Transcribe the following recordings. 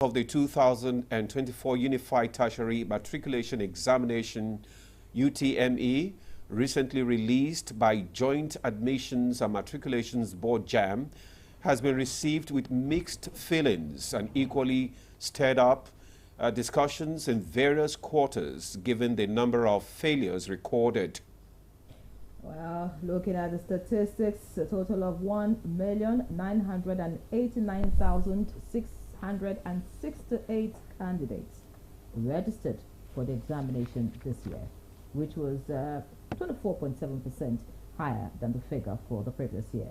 Of the 2024 Unified Tertiary Matriculation Examination UTME, recently released by Joint Admissions and Matriculations Board JAM, has been received with mixed feelings and equally stirred up discussions in various quarters given the number of failures recorded. Well, looking at the statistics, a total of 1,989,668 candidates registered for the examination this year, which was 24.7% higher than the figure for the previous year.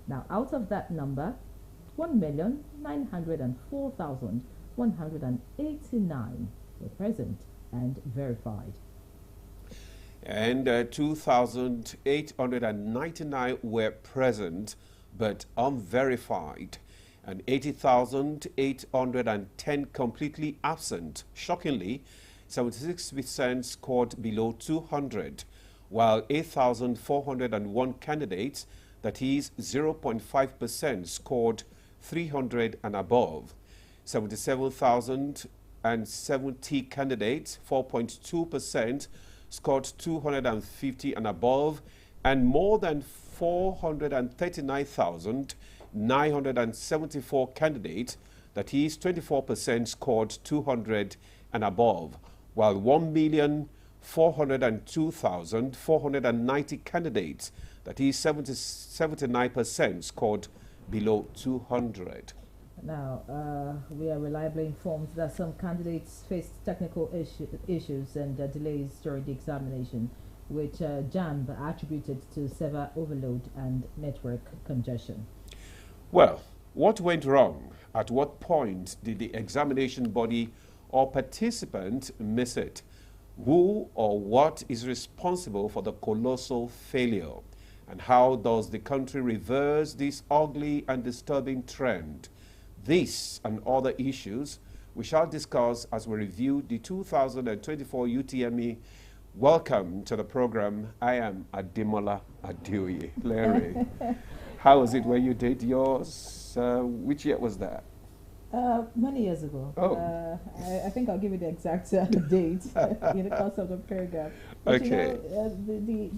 Now, out of that number, 1,904,189 were present and verified. And 2,899 were present but unverified, and 80,810 completely absent. Shockingly, 76% scored below 200, while 8,401 candidates, that is 0.5%, scored 300 and above. 77,070 candidates, 4.2%, scored 250 and above, and more than 439,974 candidates, that is 24%, scored 200 and above, while 1,402,490 candidates, that is 79%, scored below 200. Now, we are reliably informed that some candidates faced technical issues and delays during the examination, which JAMB attributed to server overload and network congestion. Well, what went wrong? At what point did the examination body or participant miss it? Who or what is responsible for the colossal failure? And how does the country reverse this ugly and disturbing trend? This and other issues we shall discuss as we review the 2024 UTME. Welcome to the program. I am Ademola Adeoye. Larry, how was it when you did yours? Which year was that? Many years ago. Oh. I think I'll give you the exact date in the course of the program. But okay.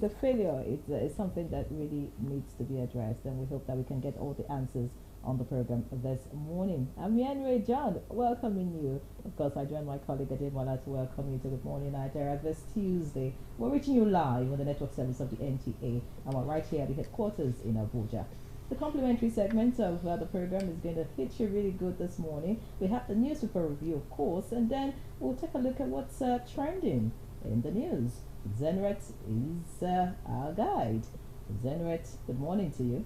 The failure is something that really needs to be addressed, and we hope that we can get all the answers on the program this morning. I'm Yanray John, welcoming you. Of course, I join my colleague Ademola to welcome you to Good Morning Nigeria this Tuesday. We're reaching you live on the network service of the NTA, and we're right here at the headquarters in Abuja. The complimentary segment of the program is going to hit you really good this morning. We have the newspaper review, of course, and then we'll take a look at what's trending in the news. Zenret is our guide. Zenret, good morning to you.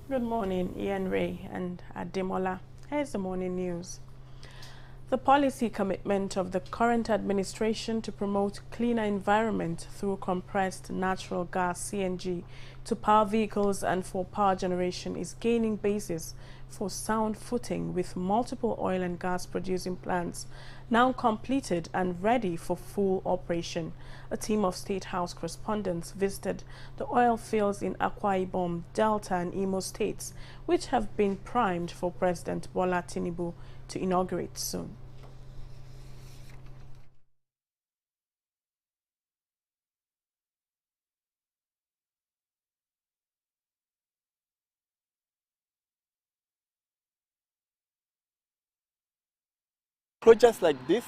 Good morning, Ian Ray and Ademola. Here's the morning news. The policy commitment of the current administration to promote cleaner environment through compressed natural gas (CNG) to power vehicles and for power generation is gaining basis for sound footing, with multiple oil and gas producing plants now completed and ready for full operation. A team of State House correspondents visited the oil fields in Akwa Ibom, Delta and Imo states, which have been primed for President Bola Tinubu to inaugurate soon. Projects like this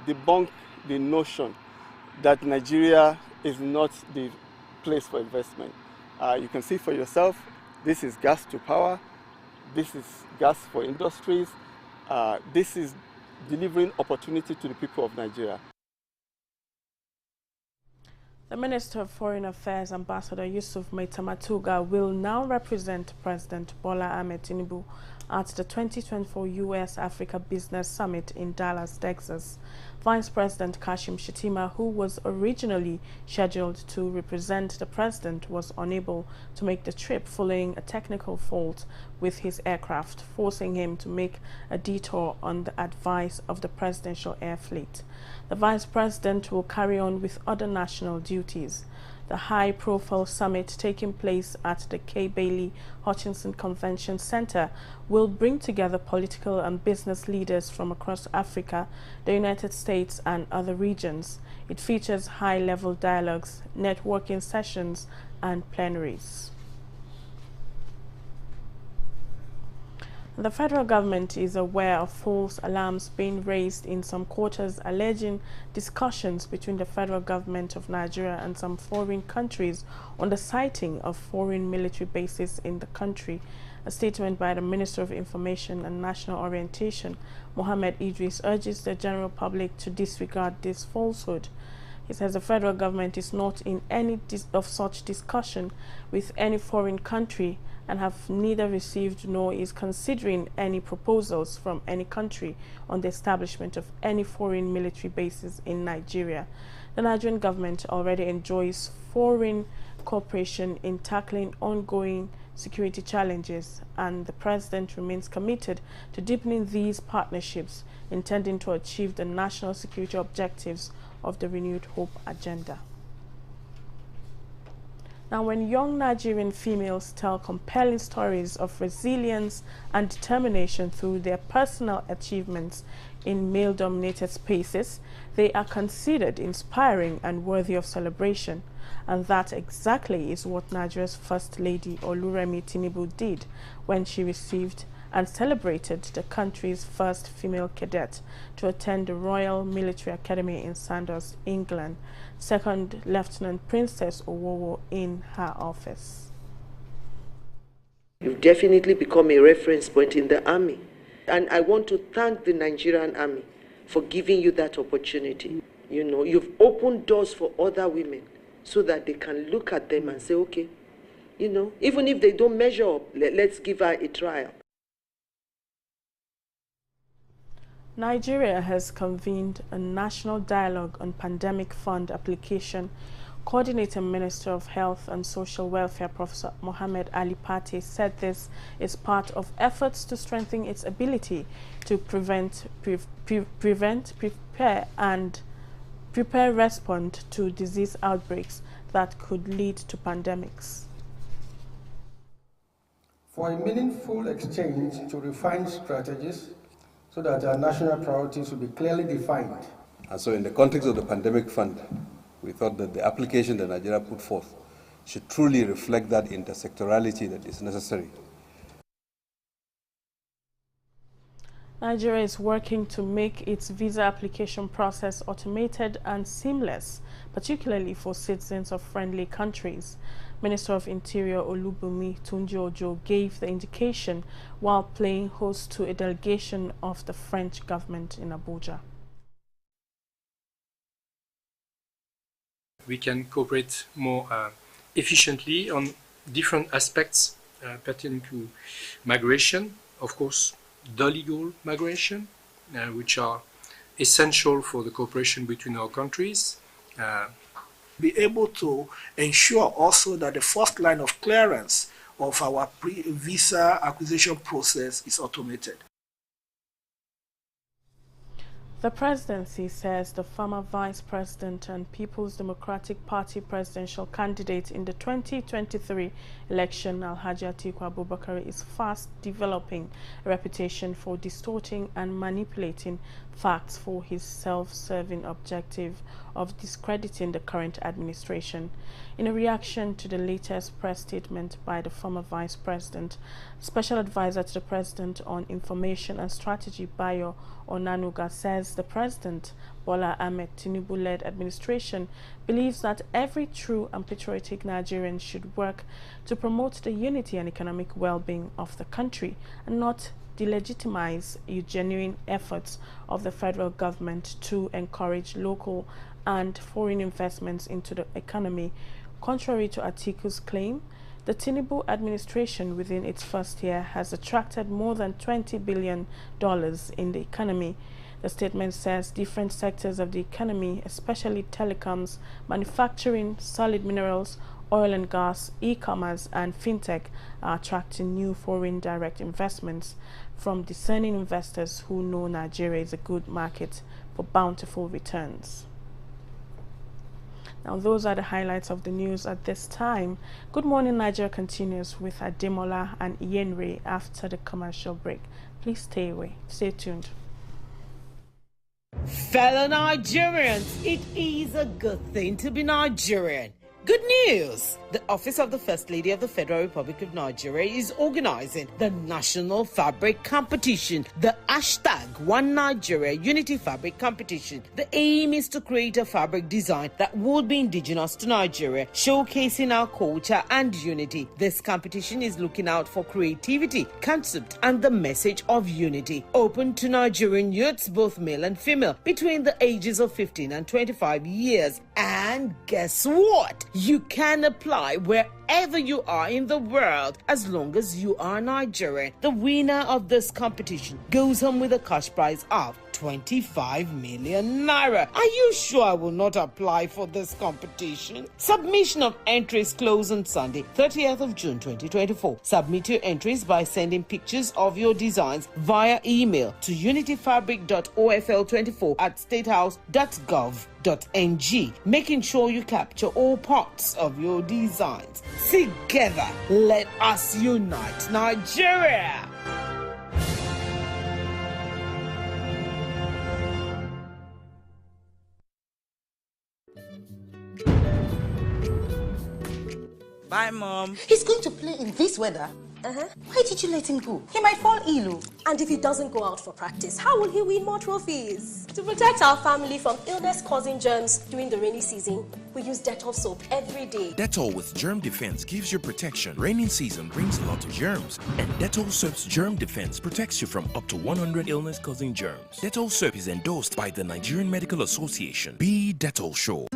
debunk the notion that Nigeria is not the place for investment. You can see for yourself, this is gas to power, this is gas for industries, this is delivering opportunity to the people of Nigeria. The Minister of Foreign Affairs, Ambassador Yusuf Maitamatuga, will now represent President Bola Ahmed Tinubu at the 2024 U.S.-Africa Business Summit in Dallas, Texas. Vice President Kashim Shettima, who was originally scheduled to represent the president, was unable to make the trip following a technical fault with his aircraft, forcing him to make a detour on the advice of the Presidential Air Fleet. The Vice President will carry on with other national duties. the high-profile summit taking place at the K. Bailey Hutchinson Convention Center will bring together political and business leaders from across Africa, the United States, and other regions. It features high-level dialogues, networking sessions, and plenaries. The federal government is aware of false alarms being raised in some quarters alleging discussions between the federal government of Nigeria and some foreign countries on the siting of foreign military bases in the country. A statement by the Minister of Information and National Orientation, Mohammed Idris, urges the general public to disregard this falsehood. He says the federal government is not in any of such discussion with any foreign country and have neither received nor is considering any proposals from any country on the establishment of any foreign military bases in Nigeria. The Nigerian government already enjoys foreign cooperation in tackling ongoing security challenges, and the President remains committed to deepening these partnerships, intending to achieve the national security objectives of the Renewed Hope Agenda. Now, when young Nigerian females tell compelling stories of resilience and determination through their personal achievements in male-dominated spaces, they are considered inspiring and worthy of celebration. And that exactly is what Nigeria's First Lady Oluremi Tinubu did when she received and celebrated the country's first female cadet to attend the Royal Military Academy in Sandhurst, England, Second Lieutenant Princess Owowo in her office. You've definitely become a reference point in the army. And I want to thank the Nigerian army for giving you that opportunity. You know, you've opened doors for other women so that they can look at them and say, okay, you know, even if they don't measure up, let's give her a trial. Nigeria has convened a national dialogue on pandemic fund application. Coordinating Minister of Health and Social Welfare, Professor Mohammed Ali Pate, said this is part of efforts to strengthen its ability to respond to disease outbreaks that could lead to pandemics. For a meaningful exchange to refine strategies so that our national priorities will be clearly defined. And so in the context of the pandemic fund, we thought that the application that Nigeria put forth should truly reflect that intersectorality that is necessary. Nigeria is working to make its visa application process automated and seamless, particularly for citizens of friendly countries. Minister of Interior Olubunmi Tunji-Ojo gave the indication while playing host to a delegation of the French government in Abuja. We can cooperate more efficiently on different aspects pertaining to migration, of course, the legal migration, which are essential for the cooperation between our countries. Be able to ensure also that the first line of clearance of our visa acquisition process is automated. The presidency says the former vice president and People's Democratic Party presidential candidate in the 2023 election, Alhaji Atiku Abubakar, is fast developing a reputation for distorting and manipulating facts for his self-serving objective of discrediting the current administration. In a reaction to the latest press statement by the former vice president, special advisor to the president on information and strategy, Bayo Onanuga, says the president, Bola Ahmed Tinubu-led administration, believes that every true and patriotic Nigerian should work to promote the unity and economic well-being of the country and not delegitimize genuine efforts of the federal government to encourage local and foreign investments into the economy. Contrary to Atiku's claim, the Tinubu administration within its first year has attracted more than $20 billion in the economy. The statement says different sectors of the economy, especially telecoms, manufacturing, solid minerals, oil and gas, e-commerce and fintech, are attracting new foreign direct investments from discerning investors who know Nigeria is a good market for bountiful returns. Now, those are the highlights of the news at this time. Good Morning Nigeria continues with Ademola and Yenre after the commercial break. Please stay away. Stay tuned. Fellow Nigerians, it is a good thing to be Nigerian. Good news! The Office of the First Lady of the Federal Republic of Nigeria is organizing the National Fabric Competition, the hashtag One Nigeria Unity Fabric Competition. The aim is to create a fabric design that would be indigenous to Nigeria, showcasing our culture and unity. This competition is looking out for creativity, concept, and the message of unity. Open to Nigerian youths, both male and female, between the ages of 15 and 25 years. And guess what? You can apply wherever you are in the world as long as you are Nigerian. The winner of this competition goes home with a cash prize of 25 million naira. Are you sure I will not apply for this competition? Submission of entries close on Sunday, 30th of June 2024. Submit your entries by sending pictures of your designs via email to unityfabric.ofl24@statehouse.gov.ng, making sure you capture all parts of your designs. Together, let us unite Nigeria! Bye, Mom. He's going to play in this weather? Why did you let him go? He might fall ill. And if he doesn't go out for practice, how will he win more trophies? To protect our family from illness-causing germs during the rainy season, we use Dettol soap every day. Dettol with germ defense gives you protection. Raining season brings a lot of germs, and Dettol soap's germ defense protects you from up to 100 illness-causing germs. Dettol soap is endorsed by the Nigerian Medical Association. Be Dettol sure.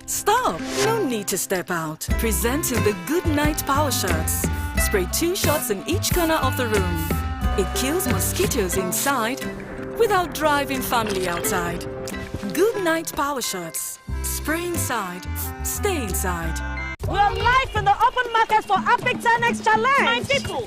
Stop! No need to step out. Presenting the Good Night Power Shots. Spray 2 shots in each corner of the room. It kills mosquitoes inside without driving family outside. Good Night Power Shots. Spray inside, stay inside. We are live in the open market for Epic 10X Challenge. My people,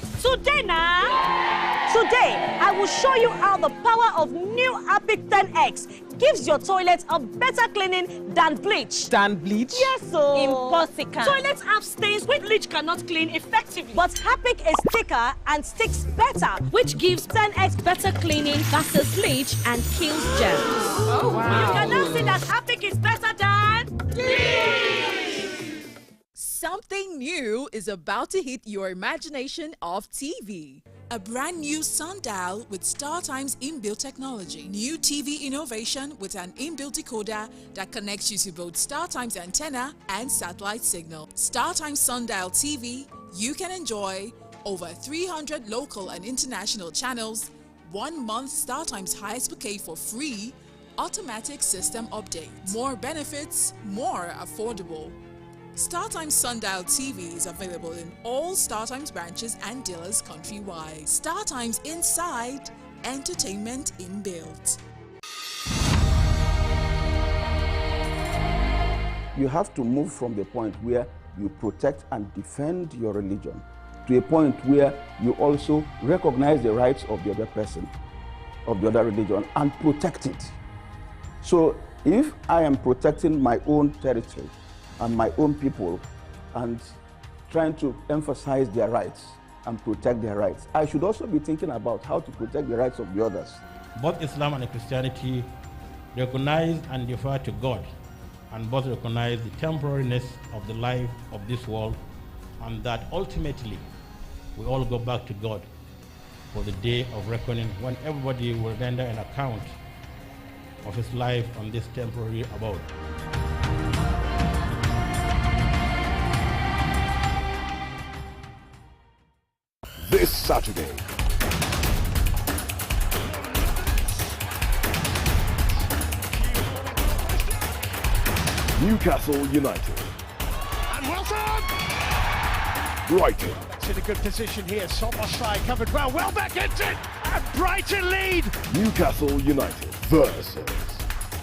today I will show you how the power of new Epic 10X gives your toilet a better cleaning than bleach. Than bleach? Yes, so. Impossible. Toilets have stains which bleach cannot clean effectively. But Epic is thicker and sticks better, which gives 10X better cleaning versus bleach and kills germs. Oh, wow. You can now see that Epic is better than bleach. Something new is about to hit your imagination of TV. A brand new sundial with StarTime's inbuilt technology. New TV innovation with an inbuilt decoder that connects you to both StarTime's antenna and satellite signal. StarTime Sundial TV, you can enjoy over 300 local and international channels, 1 month StarTime's highest bouquet for free, automatic system update. More benefits, more affordable. StarTimes Sundial TV is available in all StarTimes branches and dealers countrywide. StarTimes Inside, entertainment inbuilt. You have to move from the point where you protect and defend your religion to a point where you also recognize the rights of the other person, of the other religion, and protect it. So if I am protecting my own territory and my own people and trying to emphasize their rights and protect their rights, I should also be thinking about how to protect the rights of the others. Both Islam and Christianity recognize and defer to God, and both recognize the temporariness of the life of this world, and that ultimately we all go back to God for the day of reckoning, when everybody will render an account of his life on this temporary abode. This Saturday, Newcastle United. And Wilson! Brighton. It's in a good position here. Soboslai covered well. Welbeck gets it! And Brighton lead! Newcastle United versus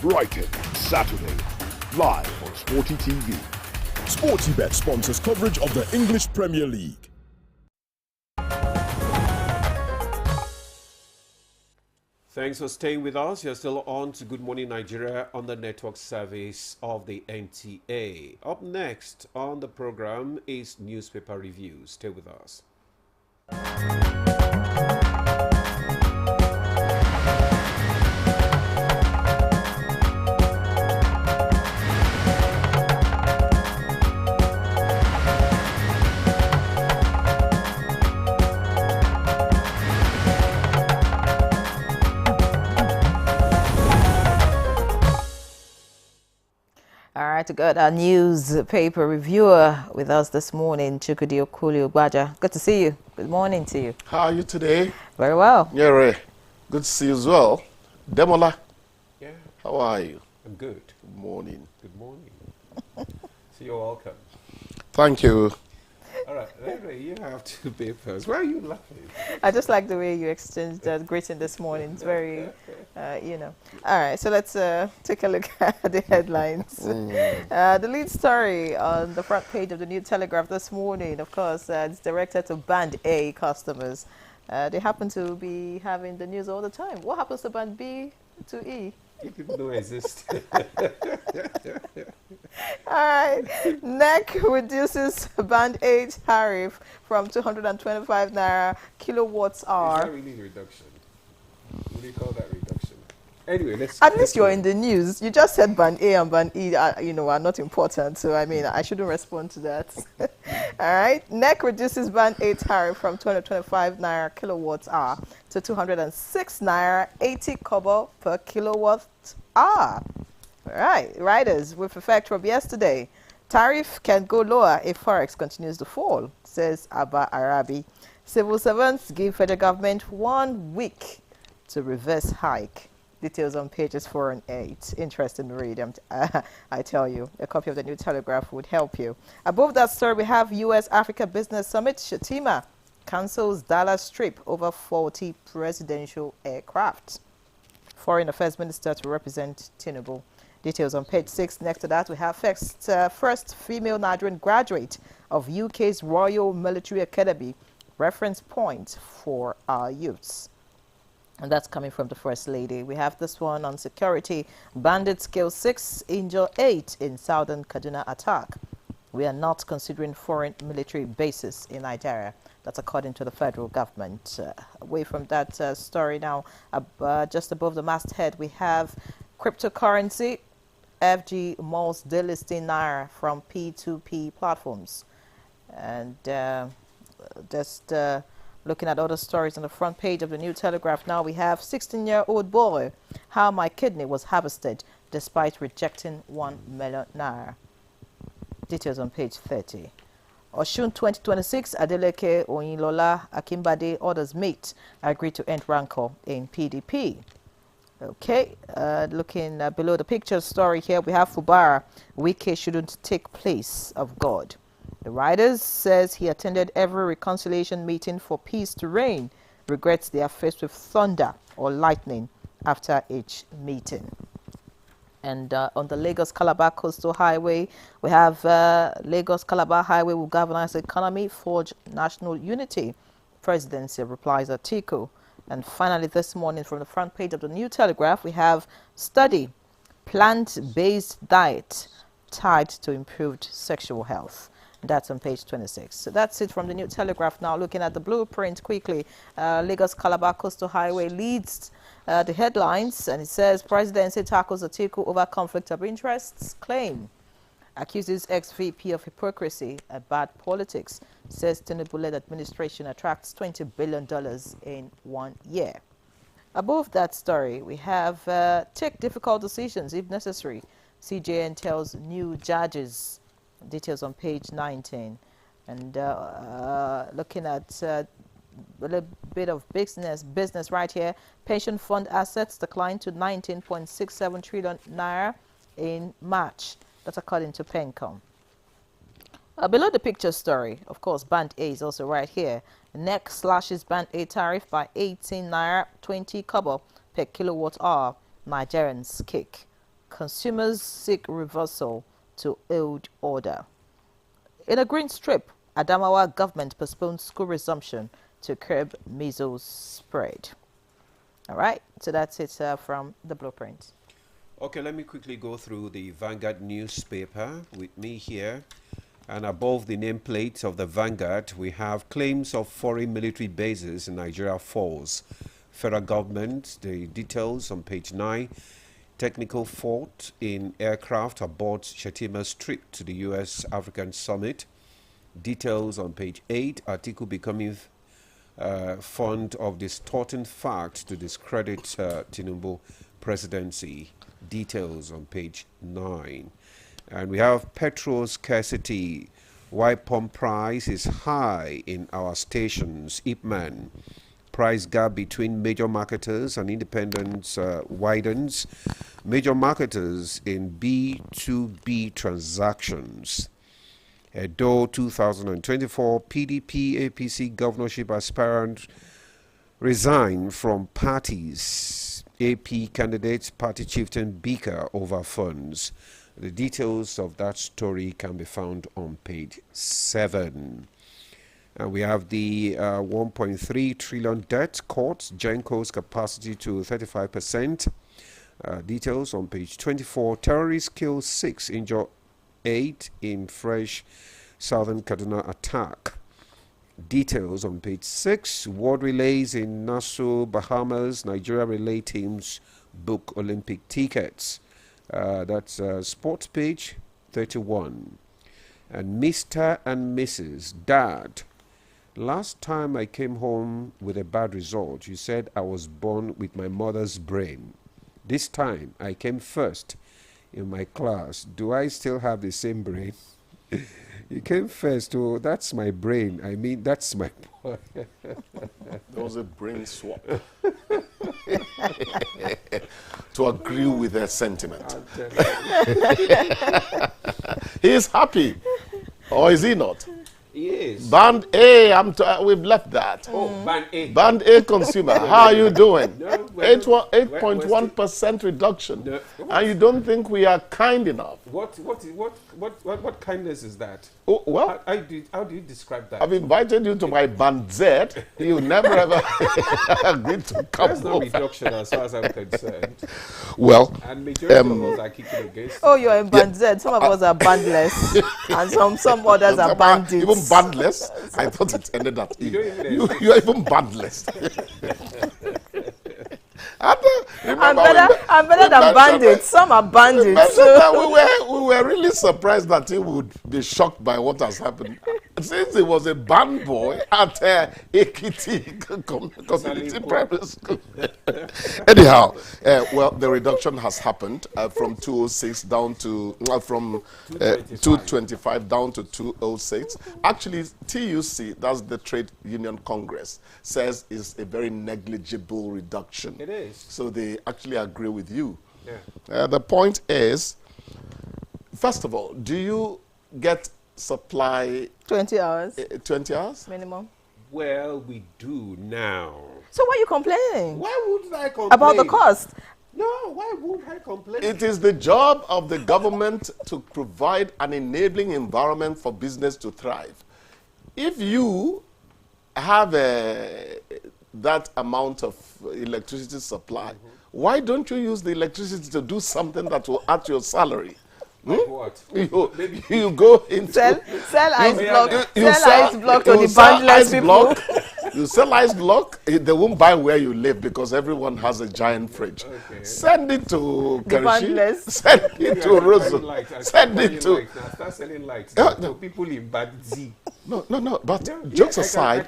Brighton. Saturday, live on Sporty TV. SportyBet sponsors coverage of the English Premier League. Thanks for staying with us. You're still on to Good Morning Nigeria on the network service of the NTA. Up next on the program is newspaper review. Stay with us. All right, we got our newspaper reviewer with us this morning, Chukudi Okuli-Ogbaja. Good to see you. Good morning to you. How are you today? Very well. Yeah, Ray. Good to see you as well. Demola. Yeah. How are you? I'm good. Good morning. Good morning. So you're welcome. Thank you. All right, Ray, you have two papers. Why are you laughing? I just like the way you exchanged that greeting this morning. It's very, you know. All right, so let's take a look at the headlines. The lead story on the front page of the New Telegraph this morning, of course, it's directed to Band A customers. They happen to be having the news all the time. What happens to Band B to E? You didn't know exist. All right. NEC reduces Band A tariff from 225 naira kilowatts hour. Is that really a reduction? What do you call that reduction? Anyway, let's... At least you're in the news. You just said Band A and Band E are not important. So, I mean, I shouldn't respond to that. All right. NEC reduces Band A tariff from 225 naira kilowatts hour to 206 naira 80 kobo per kilowatt hour. All right. Riders with effect from yesterday. Tariff can go lower if Forex continues to fall, says Abba Arabi. Civil servants give federal government 1 week to reverse hike. Details on pages 4 and 8. Interesting read, I tell you. A copy of the New Telegraph would help you. Above that story, we have U.S.-Africa Business Summit. Shatima cancels Dallas trip over 40 presidential aircraft. Foreign Affairs Minister to represent Tinubu. Details on page 6. Next to that, we have first female Nigerian graduate of UK's Royal Military Academy. Reference point for our youths. And that's coming from the First Lady. We have this one on security. Bandits kill 6, injure 8 in southern Kaduna attack. We are not considering foreign military bases in Nigeria. That's according to the federal government. Away from that story now, just above the masthead, we have cryptocurrency. FG Malls delisting Naira from P2P platforms. And just looking at other stories on the front page of the New Telegraph now, we have 16-year-old boy, how my kidney was harvested despite rejecting 1 million naira. Details on page 30. Oshun 2026, Adeleke Oyinlola Akimbade orders meet agree to end rancor in PDP. Okay, looking below the picture story here, we have Fubara. Wike shouldn't take place of God. The writers says he attended every reconciliation meeting for peace to reign. Regrets they are faced with thunder or lightning after each meeting. And on the Lagos-Calabar Coastal Highway, we have Lagos-Calabar Highway will galvanize the economy, forge national unity. Presidency replies Atiku. And finally, this morning from the front page of the New Telegraph, we have study, plant-based diet tied to improved sexual health. That's on page 26. So that's it from the New Telegraph. Now looking at the blueprint quickly, Lagos-Calabar Coastal Highway leads the headlines, and it says presidency tackles Atiku over conflict of interests claim. Accuses ex-VP of hypocrisy and bad politics. Says Tinubu-led administration attracts $20 billion in 1 year. Above that story, we have take difficult decisions if necessary. CJN tells new judges. Details on page 19. And looking at a little bit of business right here. Pension fund assets declined to 19.67 trillion naira in March. That's according to Pencom. Below the picture story, of course, Band A is also right here. NEC slashes Band A tariff by 18 naira 20 kobo per kilowatt hour. Nigerians kick. Consumers seek reversal to old order. In a green strip, Adamawa government postponed school resumption to curb measles spread. All right, so that's it from the blueprint. Okay, let me quickly go through the Vanguard newspaper with me here. And above the nameplate of the Vanguard, we have claims of foreign military bases in Nigeria falls. Federal government, the details on page 9. Technical fault in aircraft aboard Shetima's trip to the U.S. African Summit. Details on page 8. Article becoming fond of distorting facts to discredit Tinubu presidency. Details on page 9. And we have petrol scarcity. Why pump price is high in our stations. Ipman. Price gap between major marketers and independents widens. Major marketers in B2B transactions. Edo 2024 PDP APC governorship aspirant resigned from parties. AP candidates party chieftain Beaker over funds. The details of that story can be found on page 7. And we have the 1.3 trillion debt court, Genco's capacity to 35%. Details on page 24. Terrorists kill 6, injure 8 in fresh southern Kaduna attack. Details on page 6. World relays in Nassau, Bahamas. Nigeria relay teams book Olympic tickets. That's sports page 31. And Mr. and Mrs. Dad. Last time I came home with a bad result, you said I was born with my mother's brain. This time I came first in my class. Do I still have the same brain? You came first. Oh, that's my brain. I mean, that's my boy. There was a brain swap. To agree with their sentiment. He is happy. Or is he not? He is. Band A, we've left that. Oh, Band A. Band A consumer, how are you doing? No, 8.1% reduction. No. And you don't think we are kind enough? What kindness is that? Oh, well, how do you describe that? I've invited you to my Band Z. You never ever agreed to come There's no over. reduction as far as I'm concerned. Well, and majority of us are kicking against. Oh, you're in Band Z. Some of us are bandless, and some others are bandits. Even bandless? I thought it ended at E. You're even bandless. I'm better than bandits. Some are bandits. We were really surprised that he would be shocked by what has happened. Since he was a band boy at Ekiti Community Primary School. Anyhow, well, the reduction has happened from 206 down to, from 225 down to 206. Actually, TUC, that's the Trade Union Congress, says is a very negligible reduction. It is. So they actually agree with you. Yeah. The point is, first of all, do you get supply 20 hours 20 hours minimum? Well, we do now. So why are you complaining? Why would I complain about the cost? No, why would I complain? It is the job of the government to provide an enabling environment for business to thrive. If you have that amount of electricity supply, why don't you use the electricity to do something that will add to your salary? Like what? You go into sell ice block. Sell ice block to the bandless people. You sell ice block, they won't buy where you live because everyone has a giant fridge. Okay. Send it to Kerishi. Send it to Rosso. Send it to... Start selling lights to people in Bad Z. No, but jokes aside,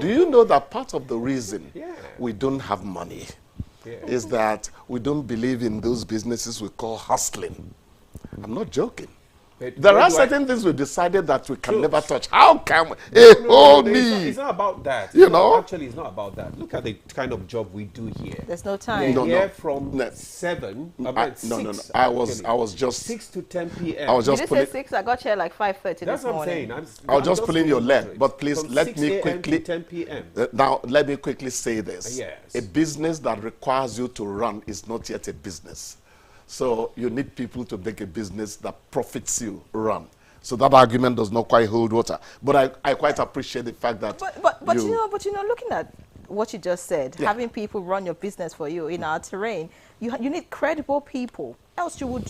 do you know that part of the reason we don't have money is that we don't believe in those businesses we call hustling? I'm not joking. There are certain things we decided that we can never touch. How can we? It's not about that. You know? Actually, it's not about that. Look at the kind of job we do here. There's no time. We're here from 7. I was just 6 to 10 p.m. I was just Did you say 6? I got here like 5:30 this morning. That's what I'm saying. I was just pulling your leg, but please let me quickly. 10 p.m. Now let me quickly say this. Yes. A business that requires you to run is not yet a business. So you need people to make a business that profits you run. So that argument does not quite hold water. But I quite appreciate the fact that But you know, looking at what you just said, having people run your business for you in our terrain, you need credible people. Else your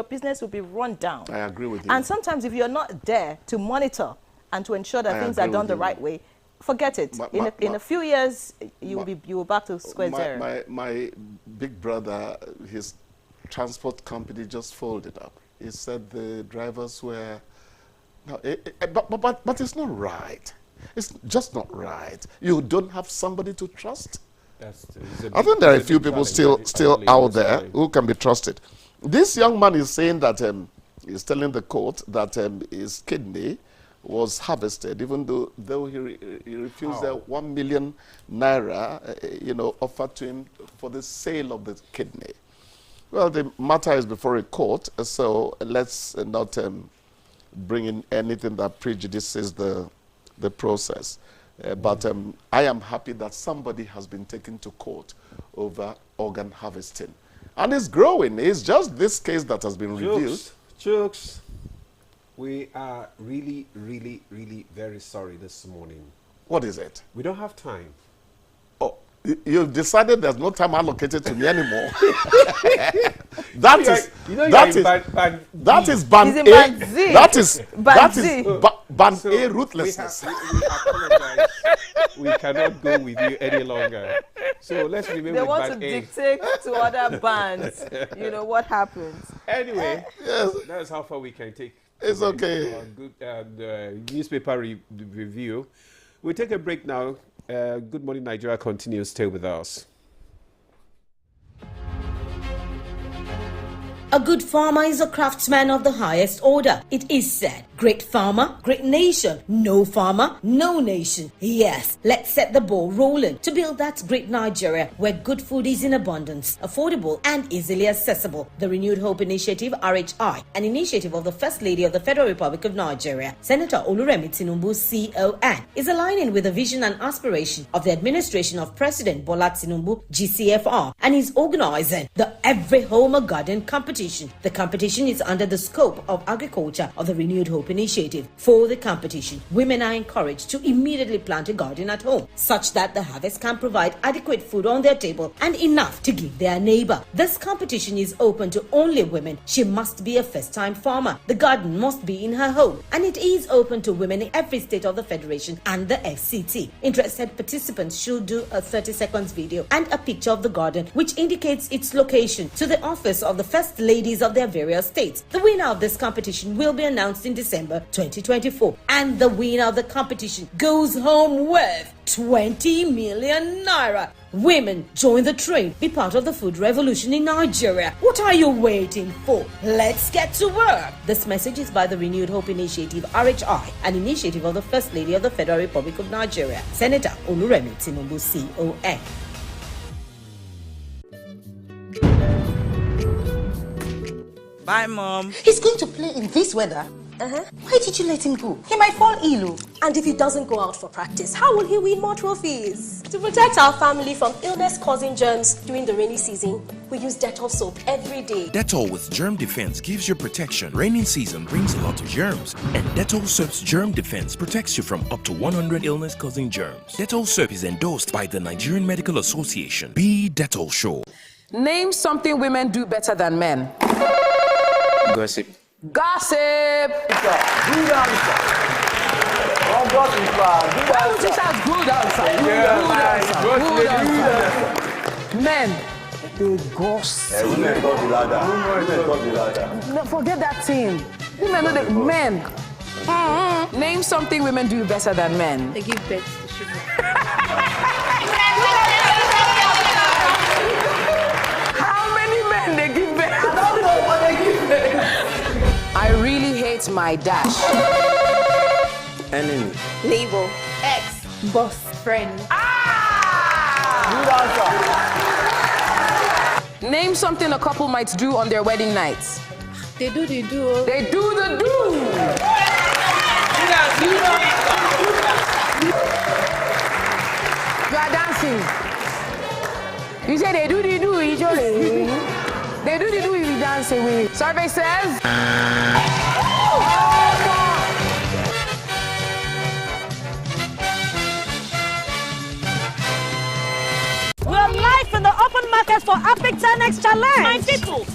business will be run down. I agree with you. And sometimes if you're not there to monitor and to ensure that things are done the right way, forget it. In a few years, you'll be back to square zero. My big brother, his transport company just folded up. He said the drivers were, but it's not right. It's just not right. You don't have somebody to trust. I think there are a few people still out there who can be trusted. This young man is saying that he's telling the court that his kidney was harvested, even though he refused the 1 million naira, offered to him for the sale of the kidney. Well, the matter is before a court, so let's not bring in anything that prejudices the process. But I am happy that somebody has been taken to court over organ harvesting. And it's growing. It's just this case that has been reviewed. Chooks, we are really, really, really very sorry this morning. What is it? We don't have time. Oh, you've decided there's no time allocated to me anymore. That is band A. That is band A ruthlessness. We apologize. We cannot go with you any longer. So let's remain with band A. They want to dictate to other bands, what happens. Anyway, that's how far we can take. It's okay. Good newspaper review. We'll take a break now. Good Morning Nigeria continues. Stay with us. A good farmer is a craftsman of the highest order. It is said, great farmer, great nation. No farmer, no nation. Yes, let's set the ball rolling to build that great Nigeria where good food is in abundance, affordable and easily accessible. The Renewed Hope Initiative, RHI, an initiative of the First Lady of the Federal Republic of Nigeria, Senator Oluremi Tinubu, CON, is aligning with the vision and aspiration of the administration of President Bola Tinubu, GCFR, and is organizing the Every Home a Garden competition. The competition is under the scope of agriculture of the Renewed Hope Initiative. For the competition, women are encouraged to immediately plant a garden at home, such that the harvest can provide adequate food on their table and enough to give their neighbor. This competition is open to only women. She must be a first-time farmer. The garden must be in her home, and it is open to women in every state of the Federation and the FCT. Interested participants should do a 30-second video and a picture of the garden, which indicates its location, to the office of the First Ladies of their various states. The winner of this competition will be announced in December 2024, and the winner of the competition goes home with 20 million naira. Women, join the train. Be part of the food revolution in Nigeria. What are you waiting for? Let's get to work. This message is by the Renewed Hope Initiative, RHI, an initiative of the First Lady of the Federal Republic of Nigeria, Senator Oluremi Tinubu, CON. Bye, Mom. He's going to play in this weather. Why did you let him go? He might fall ill. And if he doesn't go out for practice, how will he win more trophies? To protect our family from illness-causing germs during the rainy season, we use Dettol soap every day. Dettol with germ defense gives you protection. Rainy season brings a lot of germs, and Dettol soap's germ defense protects you from up to 100 illness-causing germs. Dettol soap is endorsed by the Nigerian Medical Association. Be Dettol sure. Name something women do better than men. Gossip. Gossip! Good answer. Good answer. Men. They gossip. No, forget that thing. Women know the men. Name something women do better than men. They give birth to children. How many men they give birth? I don't know what they give birth. I really hate my dash. Enemy. Neighbor. Ex. Boss. Friend. Name something a couple might do on their wedding nights. They do. They do the do. You are dancing. You say they do the do. They do the do if you dance away. Survey says. market for Epic 10X Challenge. My people,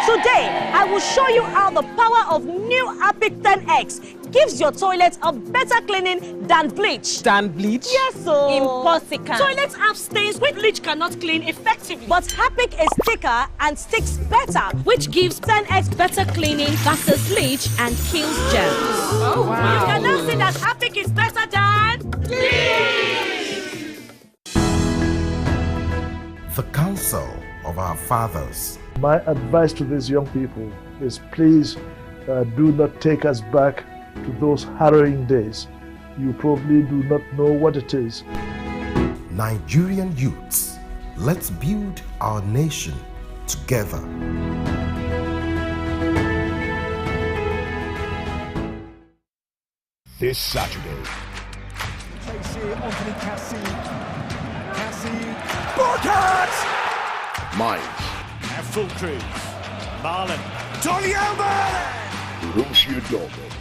today I will show you how the power of new Epic 10X gives your toilet a better cleaning than bleach. Than bleach? Yes, so Impossible. Toilets have stains which bleach cannot clean effectively. But Epic is thicker and sticks better, which gives 10X better cleaning versus bleach and kills germs. Oh, wow. You can now say that Epic is better than bleach. The counsel of our fathers. My advice to these young people is please do not take us back to those harrowing days. You probably do not know what it is. Nigerian youths, let's build our nation together. This Saturday, Tracy, Anthony Cassie, Borkert! Minds, And full cruise. Marlon, Tony Elman! Borussia Dortmund,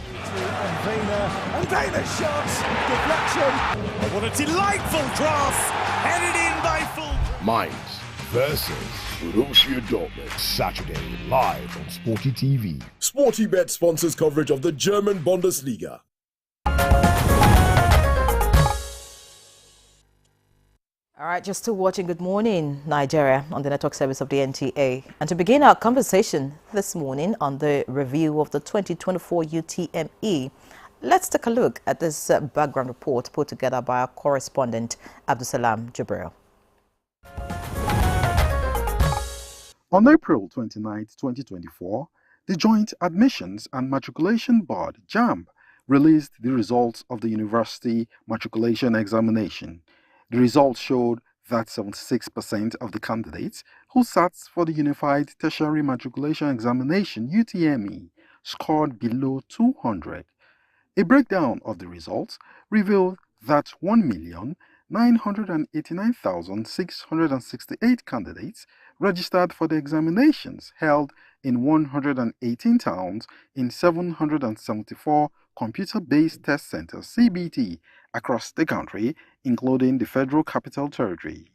And Dana shots, deflection. Oh, what a delightful cross, headed in by full. Minds versus Borussia Dortmund. Saturday, live on Sporty TV. Sporty Bet sponsors coverage of the German Bundesliga. All right, just still watching Good Morning Nigeria on the network service of the NTA. And to begin our conversation this morning on the review of the 2024 UTME, let's take a look at this background report put together by our correspondent, Abdusalam Jibril. On April 29, 2024, the Joint Admissions and Matriculation Board, JAMB, released the results of the university matriculation examination. The results showed that 76% of the candidates who sat for the Unified Tertiary Matriculation Examination (UTME) scored below 200. A breakdown of the results revealed that 1,989,668 candidates registered for the examinations held in 118 towns in 774 computer-based test centers (CBT) across the country, including the Federal Capital Territory.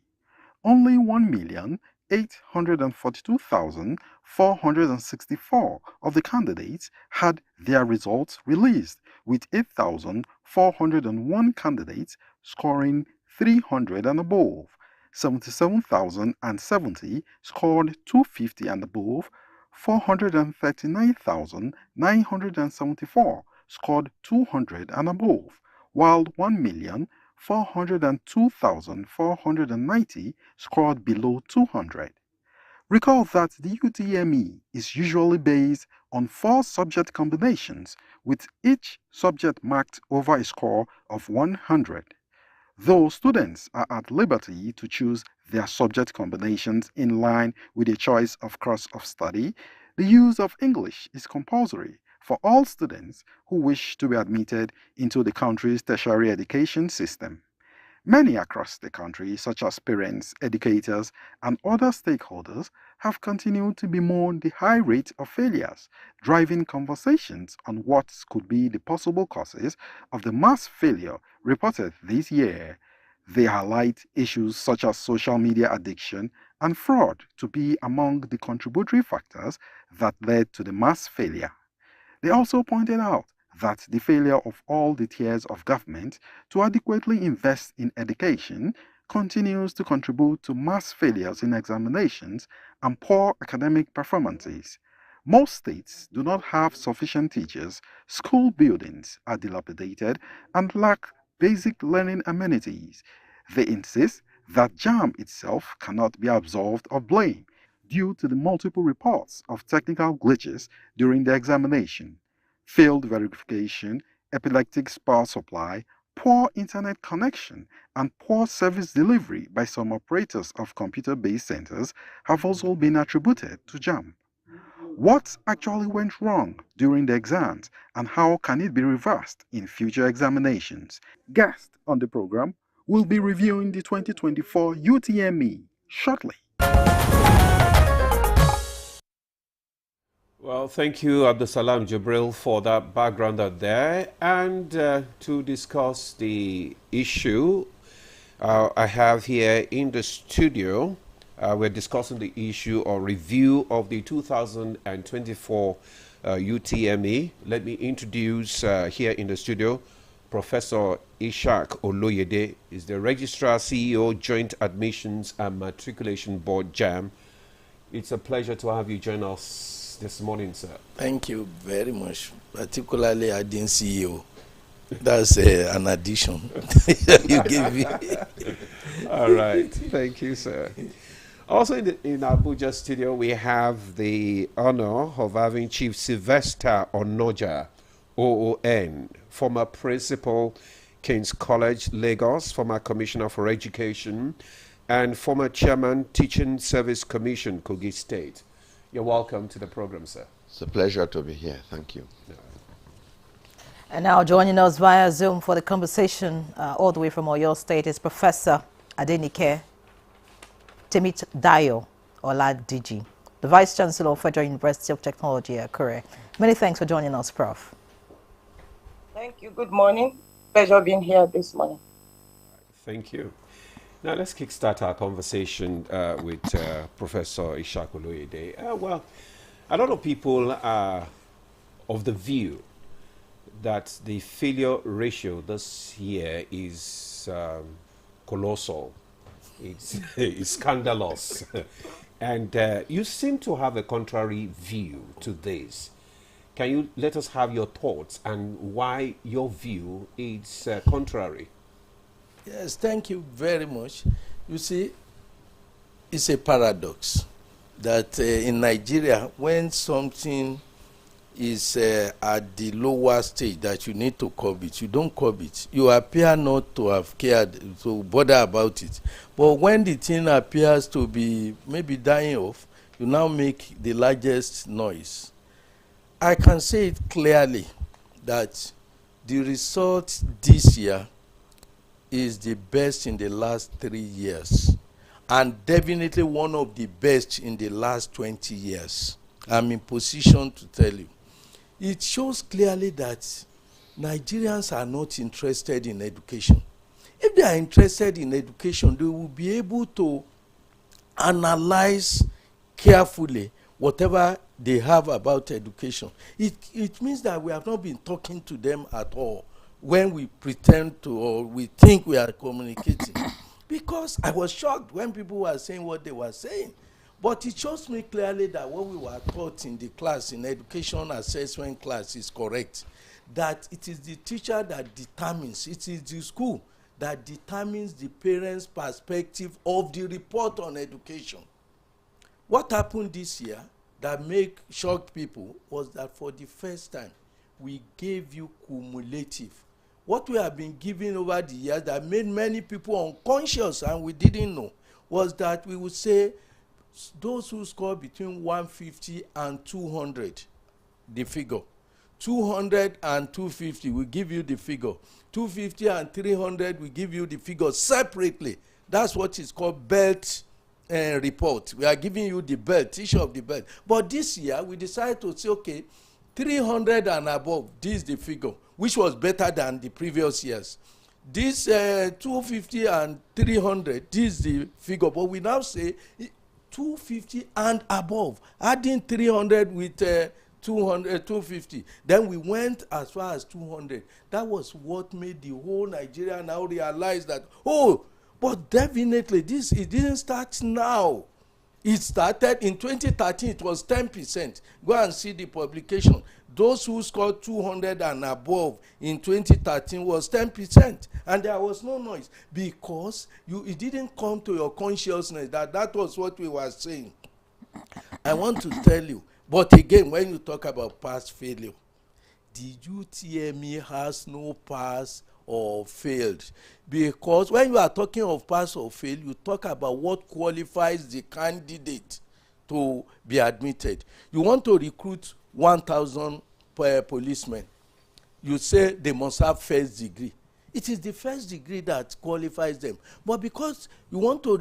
Only 1,842,464 of the candidates had their results released, with 8,401 candidates scoring 300 and above. 77,070 scored 250 and above. 439,974 scored 200 and above, while 1,402,490 scored below 200. Recall that the UTME is usually based on 4 subject combinations, with each subject marked over a score of 100. Though students are at liberty to choose their subject combinations in line with a choice of course of study, the use of English is compulsory for all students who wish to be admitted into the country's tertiary education system. Many across the country, such as parents, educators, and other stakeholders, have continued to bemoan the high rate of failures, driving conversations on what could be the possible causes of the mass failure reported this year. They highlight issues such as social media addiction and fraud to be among the contributory factors that led to the mass failure. They also pointed out that the failure of all the tiers of government to adequately invest in education continues to contribute to mass failures in examinations and poor academic performances. Most states do not have sufficient teachers, school buildings are dilapidated, and lack basic learning amenities. They insist that JAMB itself cannot be absolved of blame due to the multiple reports of technical glitches during the examination. Failed verification, epileptic power supply, poor internet connection, and poor service delivery by some operators of computer-based centers have also been attributed to JAMB. What actually went wrong during the exams, and how can it be reversed in future examinations? Guest on the program will be reviewing the 2024 UTME shortly. Well, thank you, Abdusalam Jibril, for that background out there. And to discuss the issue, I have here in the studio, we're discussing the issue or review of the 2024 UTME. Let me introduce here in the studio Professor Ishak Oloyede is the Registrar CEO, Joint Admissions and Matriculation Board, JAM. It's a pleasure to have you join us this morning, sir. Thank you very much. Particularly, I didn't see you. That's an addition you gave me. All right. Thank you, sir. Also in Abuja studio, we have the honor of having Chief Sylvester Onoja, OON, former principal, King's College, Lagos, former Commissioner for Education, and former Chairman, Teaching Service Commission, Kogi State. You're welcome to the program, sir. It's a pleasure to be here. Thank you. And now joining us via Zoom for the conversation all the way from Oyo State is Professor Adenike Temitayo Oladiji, the Vice Chancellor of Federal University of Technology, Akure. Many thanks for joining us, Prof. Thank you. Good morning. Pleasure being here this morning. Thank you. Now let's kickstart our conversation with Professor Ishak Oloyede. Well, a lot of people are of the view that the failure ratio this year is colossal. It's scandalous. And you seem to have a contrary view to this. Can you let us have your thoughts and why your view is contrary? Yes, thank you very much. You see, it's a paradox that in Nigeria, when something is at the lower stage that you need to curb it, you don't curb it. You appear not to have cared, to bother about it. But when the thing appears to be maybe dying off, you now make the largest noise. I can say it clearly that the result this year is the best in the last 3 years, and definitely one of the best in the last 20 years. I'm in position to tell you. It shows clearly that Nigerians are not interested in education. If they are interested in education, they will be able to analyze carefully whatever they have about education. It means that we have not been talking to them at all when we pretend to or we think we are communicating. Because I was shocked when people were saying what they were saying. But it shows me clearly that what we were taught in the class, in education assessment class, is correct. That it is the teacher that determines, it is the school that determines the parents' perspective of the report on education. What happened this year that shocked people was that for the first time, we gave you cumulative. What we have been giving over the years that made many people unconscious and we didn't know was that we would say those who score between 150 and 200, the figure. 200 and 250, we give you the figure. 250 and 300, we give you the figure separately. That's what is called belt report. We are giving you the belt, issue of the belt. But this year, we decided to say, okay, 300 and above, this is the figure, which was better than the previous years. This 250 and 300, this is the figure. But we now say 250 and above, adding 300 with 250. Then we went as far as 200. That was what made the whole Nigeria now realize that, oh, but definitely it didn't start now. It started in 2013, it was 10%. Go and see the publication. Those who scored 200 and above in 2013 was 10%. And there was no noise because it didn't come to your consciousness that was what we were saying. I want to tell you, but again, when you talk about past failure, the UTME has no pass or failed. Because when you are talking of pass or fail, you talk about what qualifies the candidate to be admitted. You want to recruit 1,000 policemen. You say they must have first degree. It is the first degree that qualifies them. But because you want to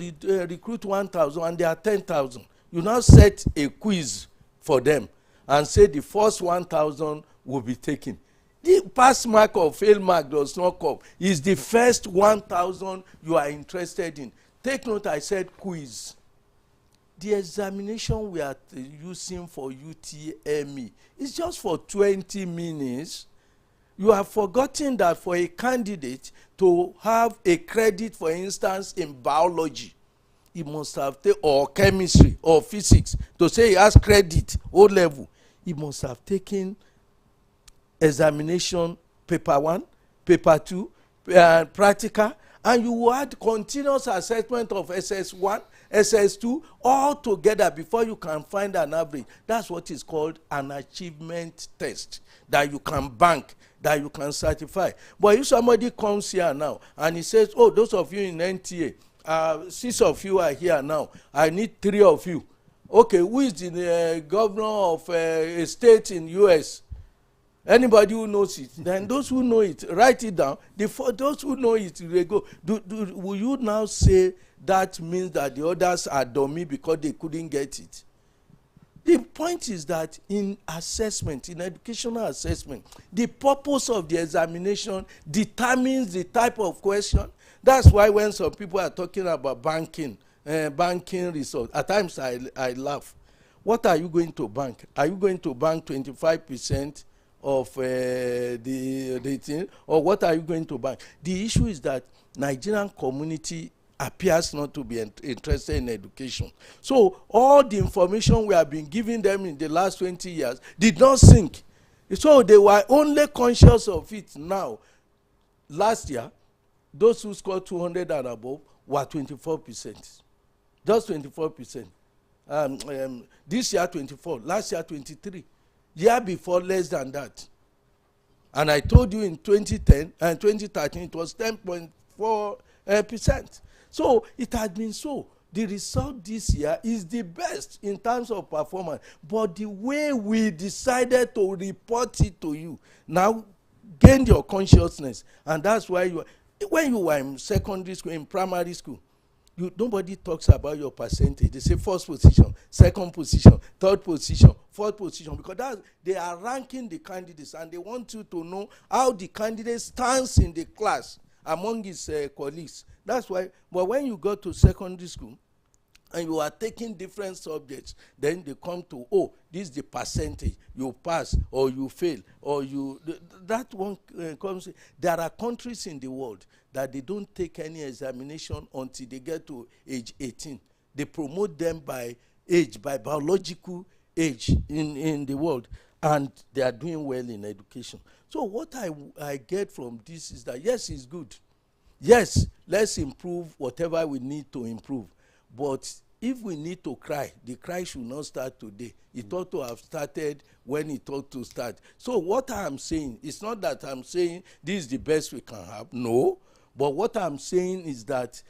recruit 1,000 and there are 10,000, you now set a quiz for them and say the first 1,000 will be taken. The pass mark or fail mark does not come. It's the first 1,000 you are interested in. Take note, I said quiz. The examination we are using for UTME is just for 20 minutes. You have forgotten that for a candidate to have a credit, for instance, in biology, he must have or chemistry or physics, to say he has credit O level, he must have taken examination paper 1, paper 2, practical, and you had continuous assessment of SS1, SS2 all together before you can find an average. That's what is called an achievement test that you can bank, that you can certify. But if somebody comes here now and he says, oh, those of you in NTA, 6 of you are here now, I need 3 of you. Okay, who is the governor of a state in US? Anybody who knows it? Then those who know it, write it down. Those who know it, they go. Will you now say that means that the others are dummy because they couldn't get it? The point is that in assessment, in educational assessment, the purpose of the examination determines the type of question. That's why when some people are talking about banking results, at times I laugh. What are you going to bank? Are you going to bank 25% of the thing, or what are you going to bank? The issue is that Nigerian community appears not to be interested in education. So all the information we have been giving them in the last 20 years did not sink. So they were only conscious of it now. Last year, those who scored 200 and above were 24%. Just 24%. This year 24, last year 23. Year before less than that. And I told you in 2010 and 2013 it was 10.4%. So it has been so. The result this year is the best in terms of performance. But the way we decided to report it to you now gained your consciousness. And that's why when you were in secondary school, in primary school, nobody talks about your percentage. They say first position, second position, third position, fourth position, because they are ranking the candidates and they want you to know how the candidate stands in the class among his colleagues. That's why. But when you go to secondary school and you are taking different subjects, then they come to, oh, this is the percentage. You pass or you fail or you. That one comes. There are countries in the world that they don't take any examination until they get to age 18. They promote them by age, by biological age in the world, and they are doing well in education. So what I get from this is that, yes, it's good. Yes, let's improve whatever we need to improve. But if we need to cry, the cry should not start today. It ought to have started when it ought to start. So what I'm saying, it's not that I'm saying this is the best we can have. No. But what I'm saying is that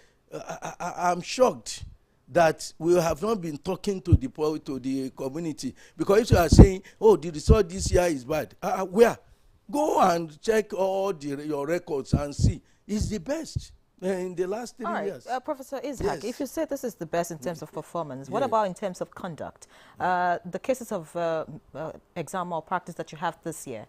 I'm shocked that we have not been talking to the community. Because if you are saying, oh, the result this year is bad, where? Go and check all your records and see. It's the best in the last 3 years. Professor Ishaq, yes. If you say this is the best in terms of performance, what yes. about in terms of conduct? The cases of exam malpractice that you have this year,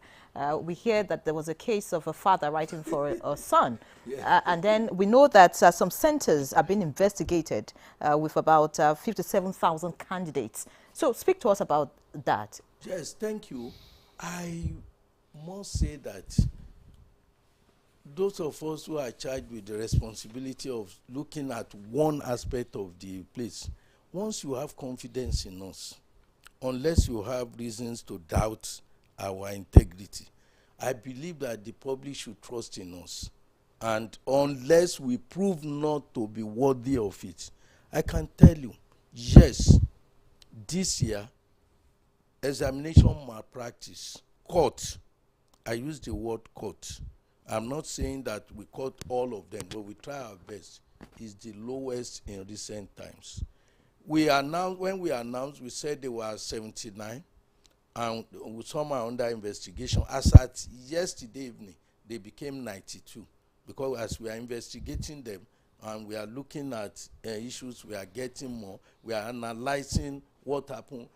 we hear that there was a case of a father writing for a son. Yeah. And then we know that some centers are being investigated with about 57,000 candidates. So speak to us about that. Yes, thank you. I must say that those of us who are charged with the responsibility of looking at one aspect of the place, once you have confidence in us, unless you have reasons to doubt our integrity, I believe that the public should trust in us. And unless we prove not to be worthy of it, I can tell you, yes, this year, examination malpractice, court, I use the word court. I'm not saying that we caught all of them, but we try our best. It's the lowest in recent times. When we announced, we said there were 79, and some are under investigation. As at yesterday evening, they became 92, because as we are investigating them and we are looking at issues, we are getting more. We are analyzing what happened.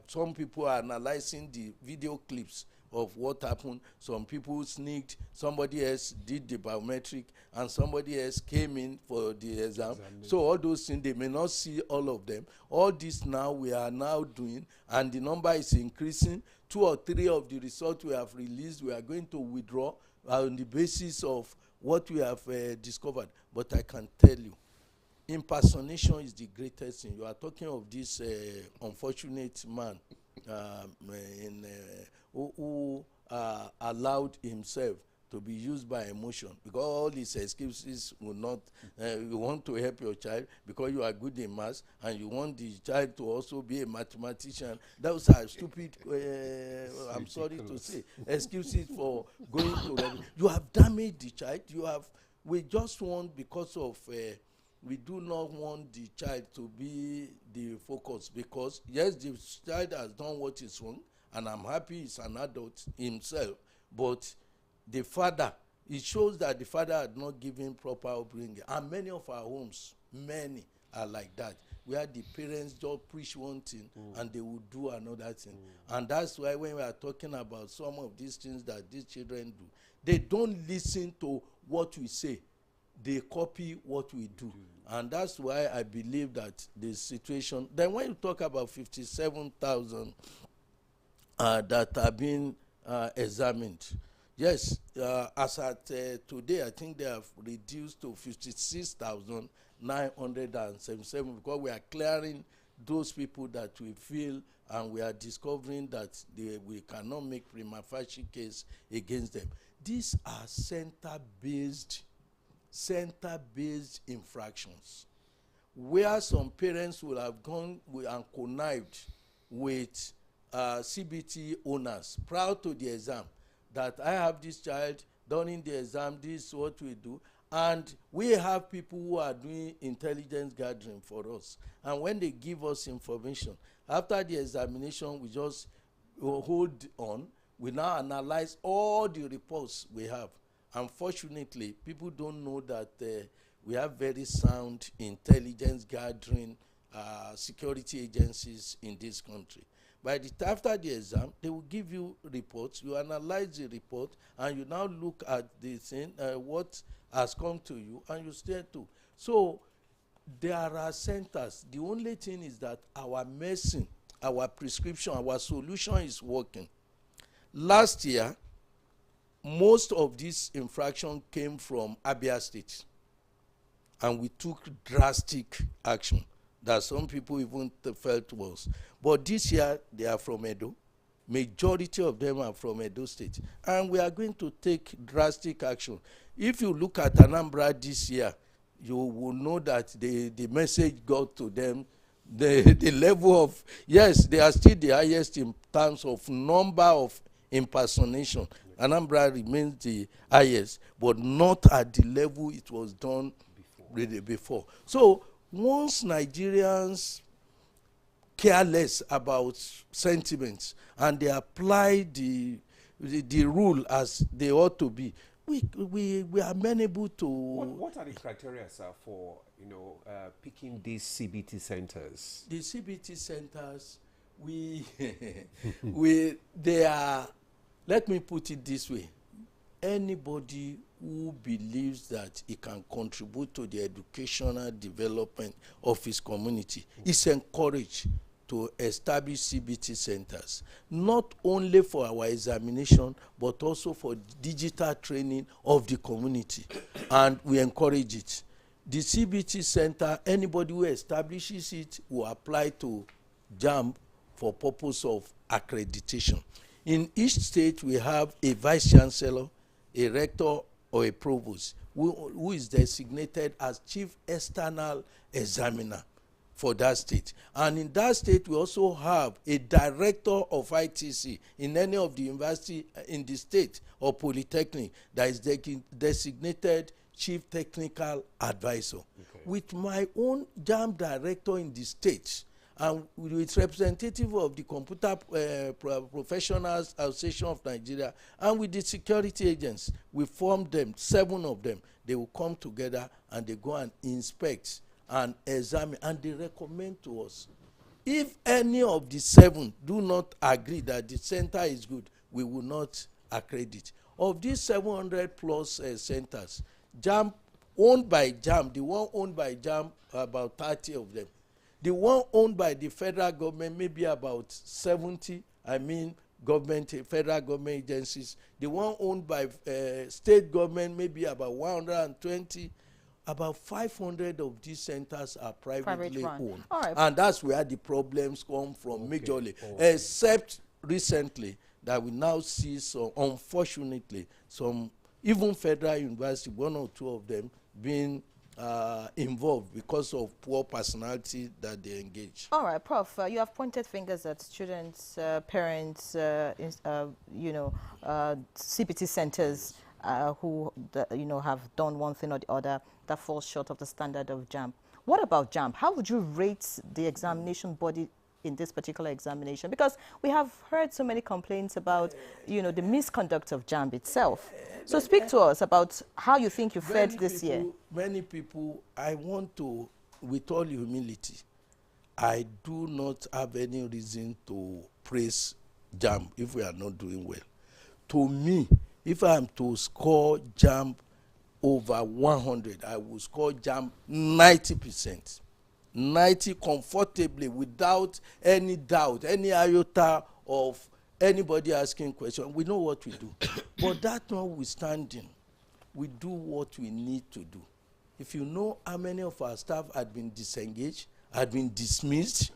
Some people are analyzing the video clips of what happened. Some people sneaked, somebody else did the biometric, and somebody else came in for the exam. So all those things, they may not see all of them. All this now we are now doing, and the number is increasing. 2 or 3 of the results we have released, we are going to withdraw on the basis of what we have discovered. But I can tell you, impersonation is the greatest thing. You are talking of this unfortunate man who allowed himself to be used by emotion, because all his excuses will not. You want to help your child because you are good in maths, and you want the child to also be a mathematician. Those are stupid. I'm sorry to say, excuses for going to. You have damaged the child. We just want, because of. We do not want the child to be the focus, because yes, the child has done what is wrong, and I'm happy he's an adult himself, but the father, it shows that the father had not given proper upbringing. And many of our homes, many are like that, where the parents just preach one thing and they will do another thing. And that's why when we are talking about some of these things that these children do, they don't listen to what we say. They copy what we do. And that's why I believe that the situation. Then when you talk about 57,000 that are being examined, yes, as at today, I think they have reduced to 56,977, because we are clearing those people that we feel, and we are discovering that we cannot make prima facie case against them. These are center-based infractions, where some parents will have gone and connived with CBT owners prior to the exam, that I have this child during the exam, this is what we do. And we have people who are doing intelligence gathering for us. And when they give us information, after the examination, we just hold on. We now analyze all the reports we have. Unfortunately, people don't know that we have very sound intelligence gathering security agencies in this country. After the exam, they will give you reports. You analyze the report, and you now look at the thing, what has come to you, and you stay to. So there are centers. The only thing is that our medicine, our prescription, our solution is working. Last year, most of this infraction came from Abia State, and we took drastic action that some people even felt was. But this year, they are from Edo. Majority of them are from Edo State. And we are going to take drastic action. If you look at Anambra this year, you will know that the message got to them. The level of, yes, they are still the highest in terms of number of impersonation. Anambra remains the highest, but not at the level it was done before. So once Nigerians care less about sentiments and they apply the rule as they ought to be, we are amenable to. What are the criteria, sir, for picking these CBT centers? The CBT centers, they are. Let me put it this way: anybody who believes that he can contribute to the educational development of his community is encouraged to establish CBT centers, not only for our examination, but also for digital training of the community. And we encourage it. The CBT center, anybody who establishes it will apply to JAMB for purpose of accreditation. In each state, we have a vice chancellor, a rector, or a provost who is designated as chief external examiner for that state. And in that state, we also have a director of ITC in any of the university in the state or polytechnic that is designated chief technical advisor. Okay. With my own JAMB director in the state, and with representative of the Computer Professionals Association of Nigeria, and with the security agents, we formed them, 7 of them. They will come together and they go and inspect and examine, and they recommend to us. If any of the 7 do not agree that the center is good, we will not accredit. Of these 700 plus centers, JAMB owned by JAMB, the one owned by JAMB, about 30 of them. The one owned by the federal government, maybe about 70, federal government agencies. The one owned by state government, maybe about 120. About 500 of these centers are privately owned. Right. And that's where the problems come from majorly. Except recently that we now see some, unfortunately, some even federal university, one or two of them being involved because of poor personality that they engage. All right, Prof, you have pointed fingers at students, parents, CPT centers who, have done one thing or the other that falls short of the standard of JAMB. What about JAMB? How would you rate the examination body in this particular examination? Because we have heard so many complaints about, the misconduct of JAMB itself. So speak to us about how you think you fared this year. Many people, I want to, with all humility, I do not have any reason to praise JAMB if we are not doing well. To me, if I am to score JAMB over 100, I will score JAMB 90%. 90 comfortably without any doubt, any iota of anybody asking questions. We know what we do. But that notwithstanding, we do what we need to do. If you know how many of our staff had been disengaged, had been dismissed,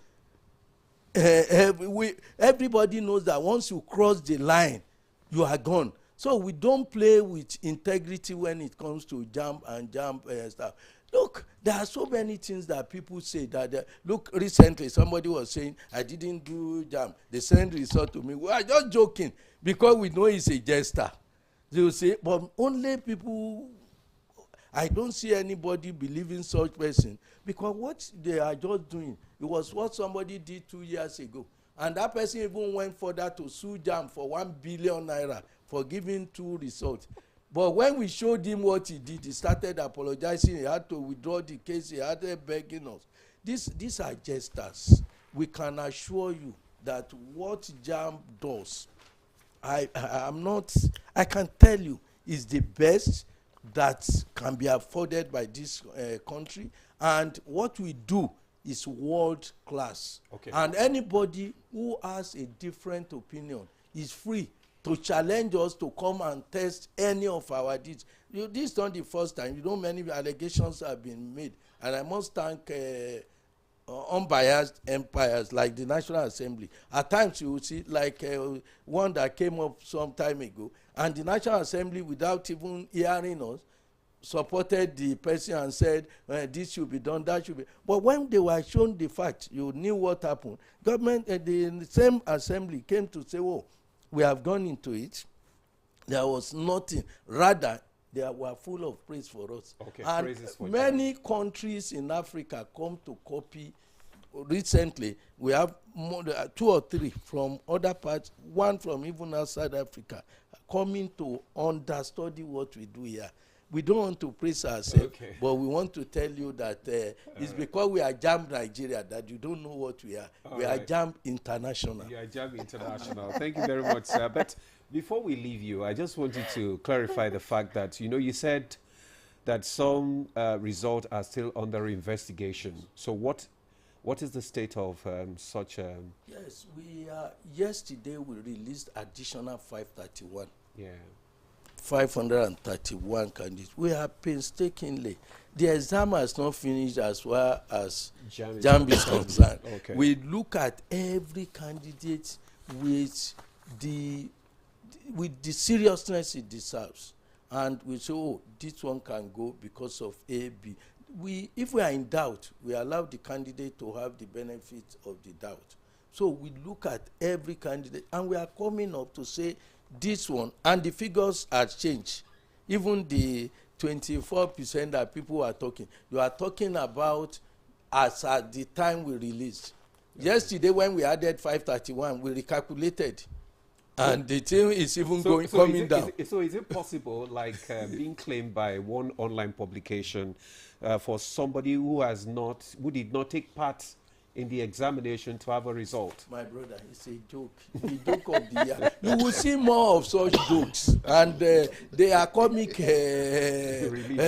everybody knows that once you cross the line, you are gone. So we don't play with integrity when it comes to JAMB and JAMB stuff. Look, there are so many things that people say that, look, recently somebody was saying, I didn't do JAMB. They sent result to me. We are just joking because we know he's a jester. They will say, but only people, I don't see anybody believing such person because what they are just doing, it was what somebody did 2 years ago. And that person even went further to sue JAMB for 1 billion naira for giving 2 results. But when we showed him what he did, he started apologizing. He had to withdraw the case. He had begging us. These are jesters. We can assure you that what JAMB does, I can tell you, is the best that can be afforded by this country. And what we do is world class. Okay. And anybody who has a different opinion is free to challenge us to come and test any of our deeds. This is not the first time. Many allegations have been made. And I must thank unbiased empires like the National Assembly. At times you will see like one that came up some time ago. And the National Assembly, without even hearing us, supported the person and said, this should be done, that should be. But when they were shown the fact, you knew what happened. Government, the same assembly came to say, oh, we have gone into it. There was nothing. Rather, they were full of praise for us. Okay, and for many countries in Africa come to copy. Recently, we have more, 2 or 3 from other parts, one from even outside Africa, coming to understudy what we do here. We don't want to praise ourselves, but we want to tell you that it's because we are JAMB Nigeria that you don't know what we are. We are JAMB International. You are JAMB International. Thank you very much, sir. But before we leave you, I just wanted to clarify the fact that, you said that some results are still under investigation. So what is the state of such? Yes, yesterday we released additional 531. Yeah. 531 candidates. We have painstakingly. The exam has not finished as far as JAMB is concerned. Okay. We look at every candidate with the seriousness it deserves. And we say, oh, this one can go because of A, B. If we are in doubt, we allow the candidate to have the benefit of the doubt. So we look at every candidate, and we are coming up to say, this one, and the figures are changed. Even the 24% that people are talking, you are talking about as at the time we released. Okay. Yesterday, when we added 531, we recalculated, and the thing is even coming down. So is it possible, like being claimed by one online publication, for somebody who did not take part in the examination to have a result. My brother, it's a joke. The joke of the year. You will see more of such jokes, and they are comic. Really? All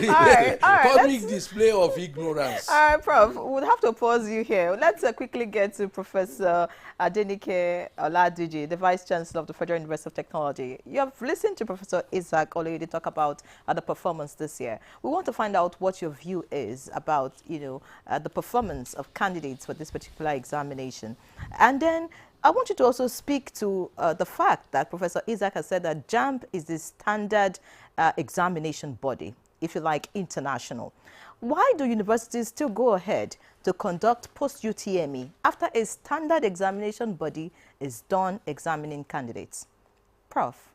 right. Comic display of ignorance. All right, Prof. We'll have to pause you here. Let's quickly get to Professor Adenike Oladiji, the Vice Chancellor of the Federal University of Technology. You have listened to Professor Isaac Oloyede talk about the performance this year. We want to find out what your view is about, the performance of candidates for this particular examination. And then I want you to also speak to the fact that Professor Isaac has said that JAMB is the standard examination body, if you like, international. Why do universities still go ahead to conduct post-UTME after a standard examination body is done examining candidates? Prof.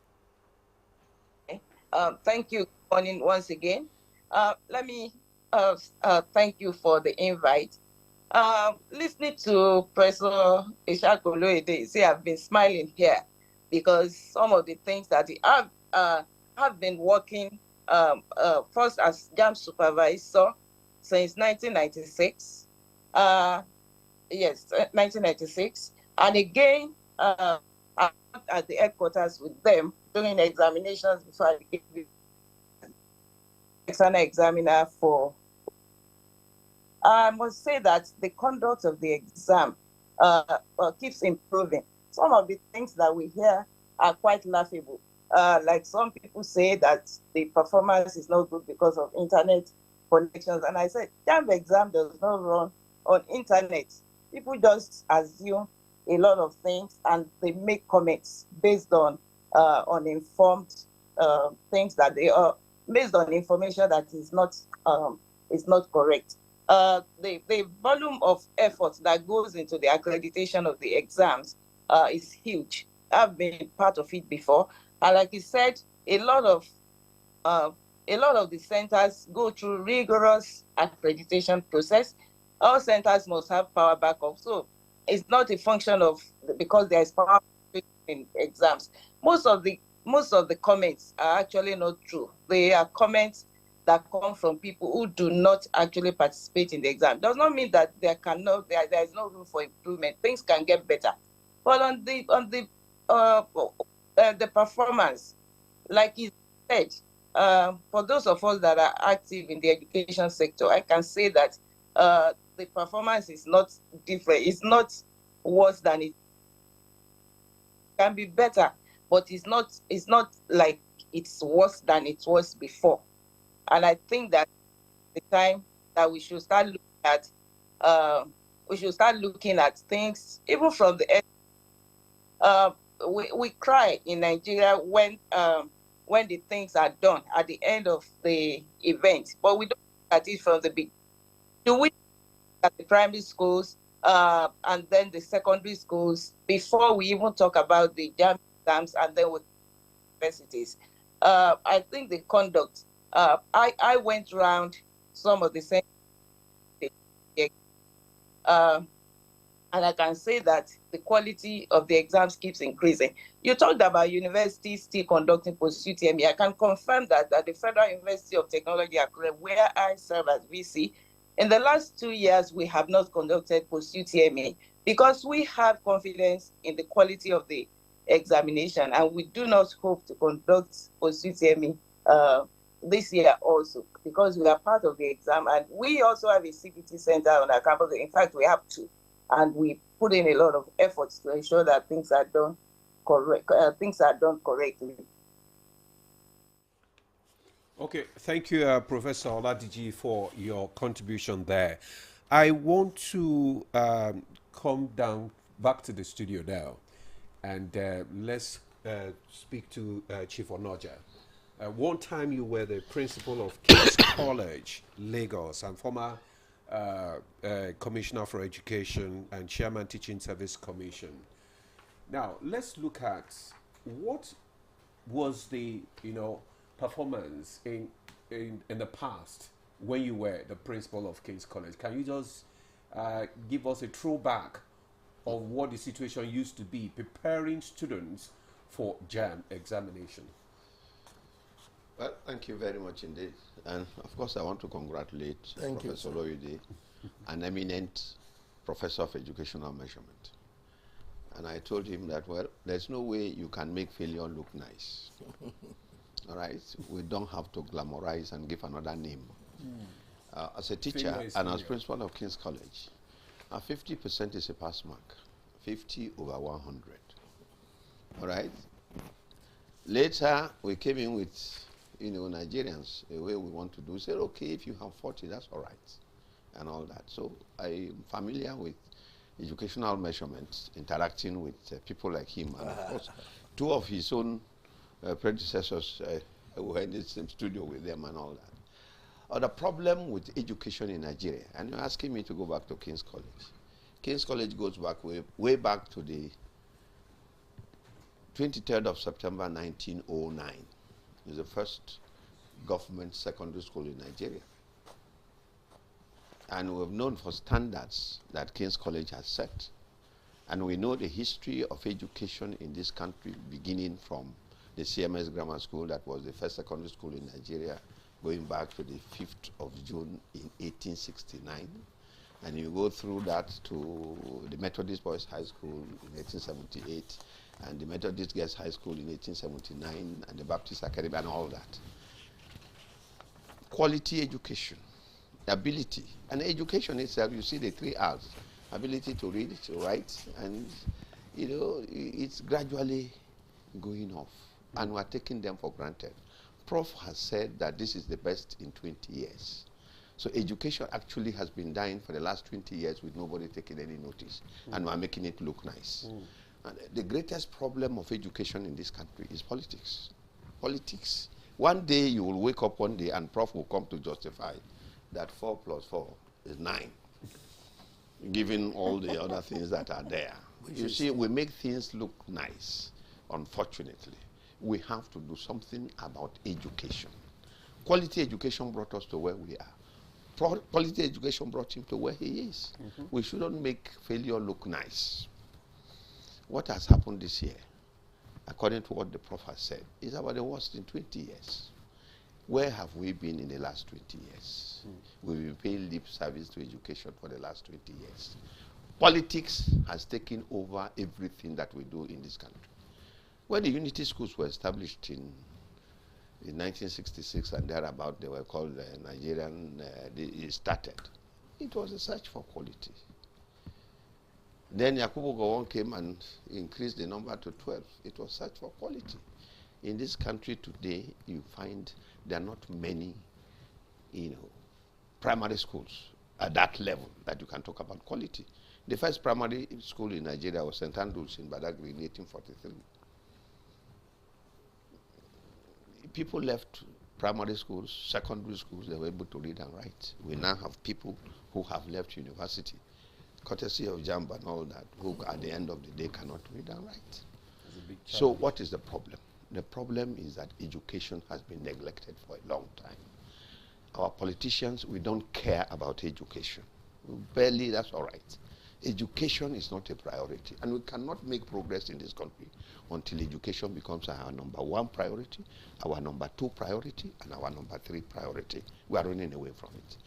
Thank you. Good morning once again. Let me thank you for the invite. Listening to Professor Isaac Oloyede, see, I've been smiling here because some of the things that he have been working first as JAMB supervisor since 1996. Yes, 1996, and again at the headquarters with them during examinations before I became external examiner for. I must say that the conduct of the exam keeps improving. Some of the things that we hear are quite laughable. Like some people say that the performance is not good because of internet connections. And I said, JAMB exam does not run on internet. People just assume a lot of things and they make comments based on uninformed things that they are based on information that is not correct. The volume of effort that goes into the accreditation of the exams is huge. I've been part of it before, and like you said, a lot of the centers go through rigorous accreditation process. All centers must have power backup, so it's not a function of because there is power in exams. Most of the comments are actually not true. They are comments that come from people who do not actually participate in the exam. Does not mean that there is no room for improvement. Things can get better, but on the performance, like you said, for those of us that are active in the education sector, I can say that the performance is not different. It's not worse than it can be better, but it's not like it's worse than it was before. And I think that the time that we should start looking at things even from the end. We cry in Nigeria when the things are done at the end of the event, but we don't look at it from the beginning. Do we look at the primary schools and then the secondary schools before we even talk about the JAMB exams and then with universities? I think the conduct. I went around some of the centers, and I can say that the quality of the exams keeps increasing. You talked about universities still conducting post-UTME. I can confirm that at the Federal University of Technology, Akure, where I serve as VC, in the last 2 years, we have not conducted post-UTME because we have confidence in the quality of the examination, and we do not hope to conduct post-UTME this year also, because we are part of the exam, and we also have a CBT center on our campus. In fact, we have two, and we put in a lot of efforts to ensure that things are done correctly. Okay, thank you, Professor Oladiji, for your contribution there. I want to come down back to the studio now, and let's speak to Chief Onoja. One time you were the principal of King's College, Lagos, and former Commissioner for Education and Chairman Teaching Service Commission. Now, let's look at what was the performance in the past when you were the principal of King's College. Can you just give us a throwback of what the situation used to be preparing students for JAMB examination? Well, thank you very much indeed. And of course, I want to congratulate Professor Oloyede an eminent professor of educational measurement. And I told him that, well, there's no way you can make failure look nice. All right? We don't have to glamorize and give another name. As a teacher and as principal of King's College, 50% is a pass mark, 50 over 100. All right? Later, we came in with, Nigerians, the way we want to do. We said, okay, if you have 40, that's all right, and all that. So I'm familiar with educational measurements, interacting with people like him, and of course, two of his own predecessors were in the same studio with them and all that. The problem with education in Nigeria, and you're asking me to go back to King's College. King's College goes back way back to the 23rd of September 1909. It was the first government secondary school in Nigeria. And we've known for standards that King's College has set. And we know the history of education in this country, beginning from the CMS Grammar School, that was the first secondary school in Nigeria, going back to the 5th of June in 1869. And you go through that to the Methodist Boys High School in 1878, and the Methodist Girls High School in 1879, and the Baptist Academy, and all that. Quality education, ability, and education itself, you see the 3 R's: ability to read, to write, and it's gradually going off, and we're taking them for granted. Prof has said that this is the best in 20 years. So education actually has been dying for the last 20 years with nobody taking any notice, and we're making it look nice. And the greatest problem of education in this country is politics. Politics. One day you will wake up one day and Prof will come to justify that 4 plus 4 is 9, given all the other things that are there. You see, we make things look nice, unfortunately. We have to do something about education. Quality education brought us to where we are. Quality education brought him to where he is. We shouldn't make failure look nice. What has happened this year, according to what the Prof has said, is about the worst in 20 years. Where have we been in the last 20 years? We've been paying lip service to education for the last 20 years. Politics has taken over everything that we do in this country. When the unity schools were established in 1966 and thereabout, they were called Nigerian, it started. It was a search for quality. Then Yakubu Gowon came and increased the number to 12. It was search for quality. In this country today, you find there are not many, primary schools at that level that you can talk about quality. The first primary school in Nigeria was St. Andrews in Badagry in 1843. People left primary schools, secondary schools, they were able to read and write. We now have people who have left university, courtesy of JAMB and all that, who at the end of the day cannot read and write. So what is the problem? The problem is that education has been neglected for a long time. Our politicians, we don't care about education. Barely, that's all right. Education is not a priority, and we cannot make progress in this country until education becomes our number 1 priority, our number 2 priority, and our number 3 priority. We are running away from it.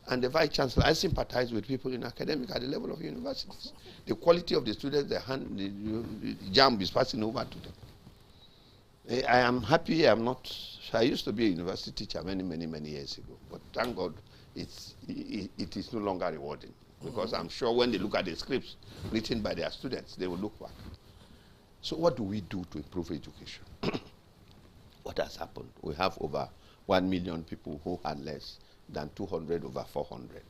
And the Vice Chancellor, I sympathize with people in academic at the level of universities. The quality of the students, the JAMB is passing over to them. I am happy I used to be a university teacher many years ago, but thank God it is no longer rewarding, because I'm sure when they look at the scripts written by their students, they will look back. So what do we do to improve education? What has happened? We have over 1 million people who had less than 200 over 400.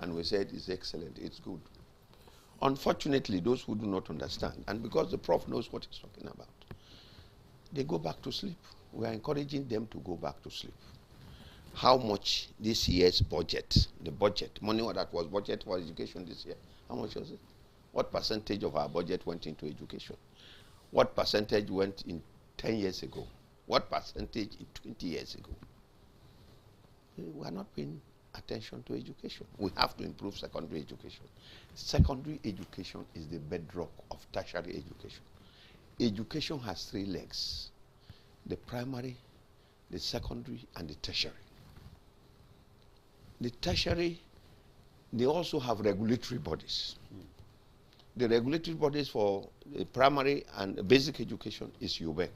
And we said it's excellent, it's good. Unfortunately, those who do not understand, and because the Prof knows what he's talking about, they go back to sleep. We are encouraging them to go back to sleep. How much this year's budget, the budget, money that was budget for education this year, how much was it? What percentage of our budget went into education? What percentage went in 10 years ago? What percentage in 20 years ago? We are not paying attention to education. We have to improve secondary education. Secondary education is the bedrock of tertiary education. Education has 3 legs: the primary, the secondary, and the tertiary. The tertiary They also have regulatory bodies. The regulatory bodies for primary and basic education is UBEC.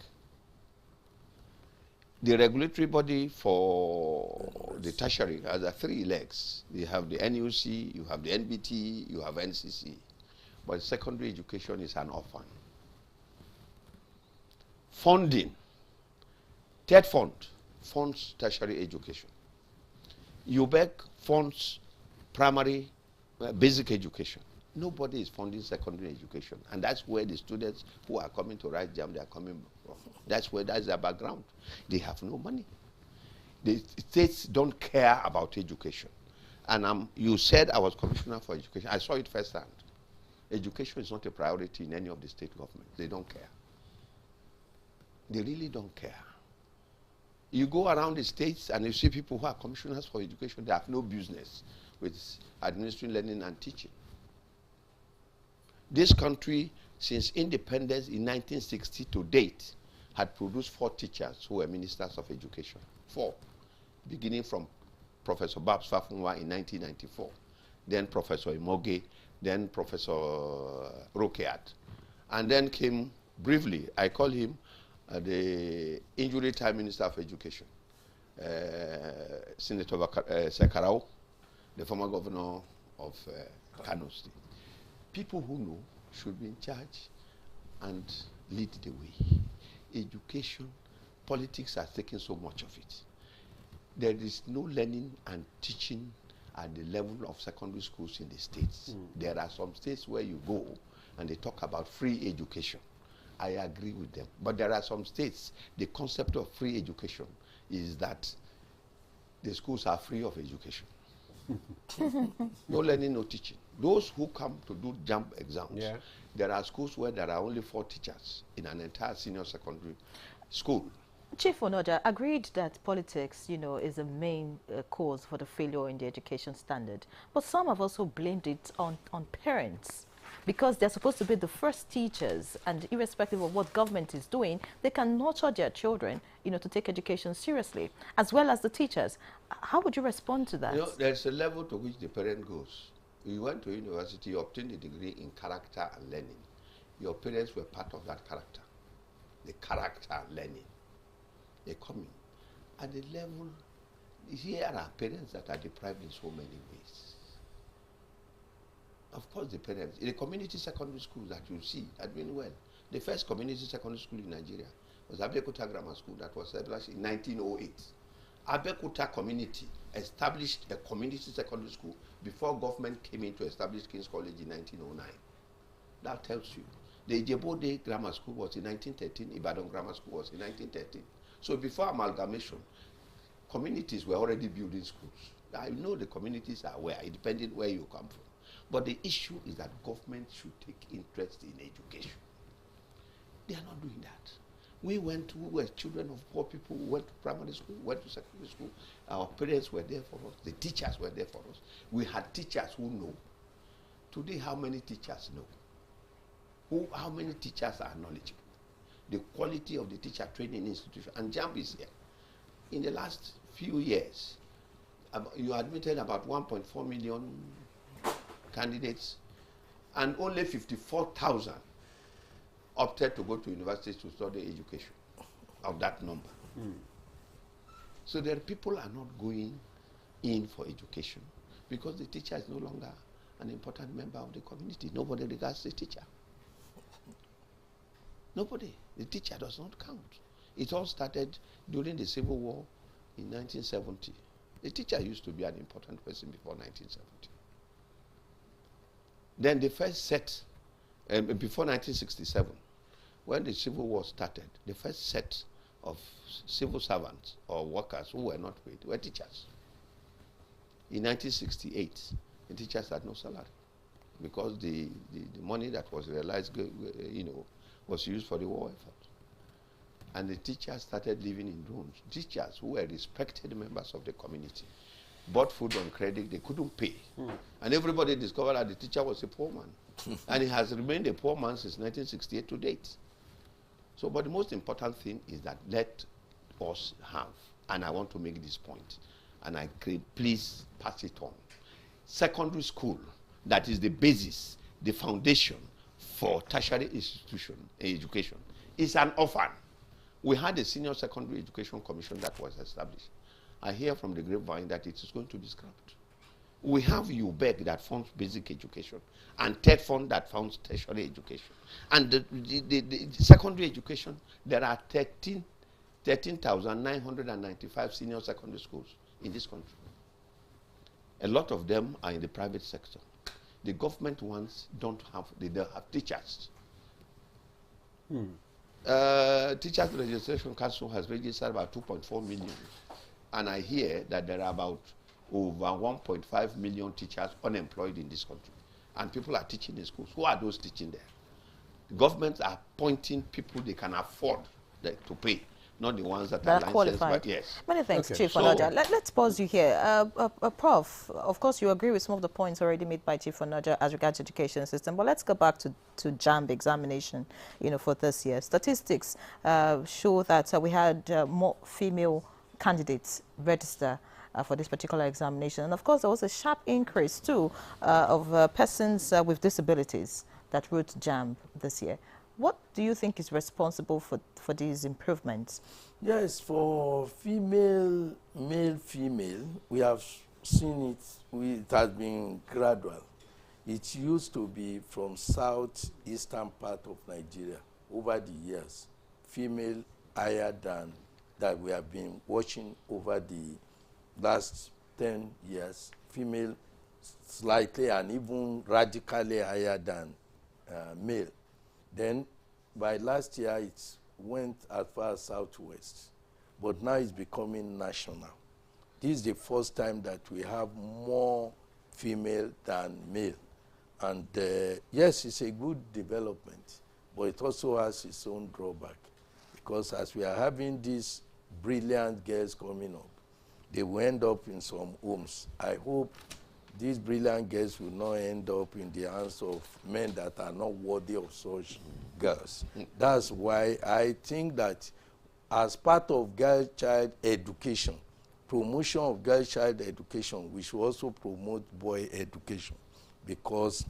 The regulatory body for the tertiary has 3 legs. You have the NUC, you have the NBT, you have NCC. But secondary education is an orphan. Funding. Third fund funds tertiary education. UBEC funds primary basic education. Nobody is funding secondary education. And that's where the students who are coming to write JAM, they are coming from. That's their background. They have no money. The states don't care about education. And you said I was commissioner for education. I saw it firsthand. Education is not a priority in any of the state governments. They don't care. They really don't care. You go around the states and you see people who are commissioners for education, they have no business with administering learning and teaching. This country, since independence in 1960 to date, had produced 4 teachers who were ministers of education. 4. Beginning from Professor Babs Fafunwa in 1994, then Professor Imoge, then Professor Rokeat. And then came, briefly, I call him the injury time minister of education, Senator Sekarau, the former governor of Kano State. People who know should be in charge and lead the way. Education, politics are taking so much of it. There is no learning and teaching at the level of secondary schools in the states. There are some states where you go and they talk about free education. I agree with them. But there are some states, the concept of free education is that the schools are free of education. No learning, no teaching. Those who come to do JAMB exams, there are schools where there are only 4 teachers in an entire senior secondary school. Chief Onoja agreed that politics, is a main cause for the failure in the education standard. But some have also blamed it on parents, because they're supposed to be the first teachers, and irrespective of what government is doing, they can nurture their children, to take education seriously, as well as the teachers. How would you respond to that? There's a level to which the parent goes. You went to university, you obtained a degree in character and learning. Your parents were part of that character. The character and learning. They come in. At the level, here are parents that are deprived in so many ways. Of course, the parents, in the community secondary schools that you see are doing well. The first community secondary school in Nigeria was Abeokuta Grammar School that was established in 1908. Abeokuta community established a community secondary school before government came in to establish King's College in 1909. That tells you. The Ijebode Grammar School was in 1913, Ibadan Grammar School was in 1913. So before amalgamation, communities were already building schools. I know the communities are aware, depending where you come from. But the issue is that government should take interest in education. They are not doing that. We were children of poor people, we went to primary school, went to secondary school. Our parents were there for us. The teachers were there for us. We had teachers who know. Today, how many teachers know? How many teachers are knowledgeable? The quality of the teacher training institution. And JAMB is here. In the last few years, you admitted about 1.4 million candidates, and only 54,000 opted to go to universities to study education of that number. So there people are not going in for education because the teacher is no longer an important member of the community. Nobody regards the teacher. Nobody. The teacher does not count. It all started during the Civil War in 1970. The teacher used to be an important person before 1970. Then the first set, before 1967, when the Civil War started, the first set of civil servants or workers who were not paid were teachers. In 1968, the teachers had no salary because the money that was realized, was used for the war effort. And the teachers started living in rooms. Teachers who were respected members of the community bought food on credit, they couldn't pay. And everybody discovered that the teacher was a poor man. And he has remained a poor man since 1968 to date. So, but the most important thing is that let us have, and I want to make this point, and please pass it on. secondary school that is the basis, the foundation for tertiary institution education is an orphan. We had a senior secondary education commission that was established. I hear from the grapevine that it is going to be scrapped. We have UBEC that funds basic education, and TED Fund that funds tertiary education. And the secondary education, there are 13,995 senior secondary schools in this country. A lot of them are in the private sector. The government ones don't have teachers. Teachers Registration Council has registered about 2.4 million. And I hear that there are about over 1.5 million teachers unemployed in this country. And people are teaching in schools. Who are those teaching there? The governments are appointing people they can afford to pay, not the ones that are qualified. Yes. Many thanks, Chief Onaja. Let's pause you here. Prof, of course, you agree with some of the points already made by Chief Onaja as regards education system, but let's go back to JAMB examination, for this year. Statistics show that we had more female candidates register for this particular examination. And of course, there was a sharp increase too of persons with disabilities that wrote JAMB this year. What do you think is responsible for these improvements? Yes, for female, male-female, we have seen it. It has been gradual. It used to be from southeastern part of Nigeria over the years, female higher than that we have been watching over the last 10 years, female slightly and even radically higher than male. Then by last year, it went as far as southwest, but now it's becoming national. This is the first time that we have more female than male. And yes, it's a good development, but it also has its own drawback, because as we are having these brilliant girls coming up, they will end up in some homes. I hope these brilliant girls will not end up in the hands of men that are not worthy of such girls. That's why I think that as part of girl-child education, promotion of girl-child education, we should also promote boy education, because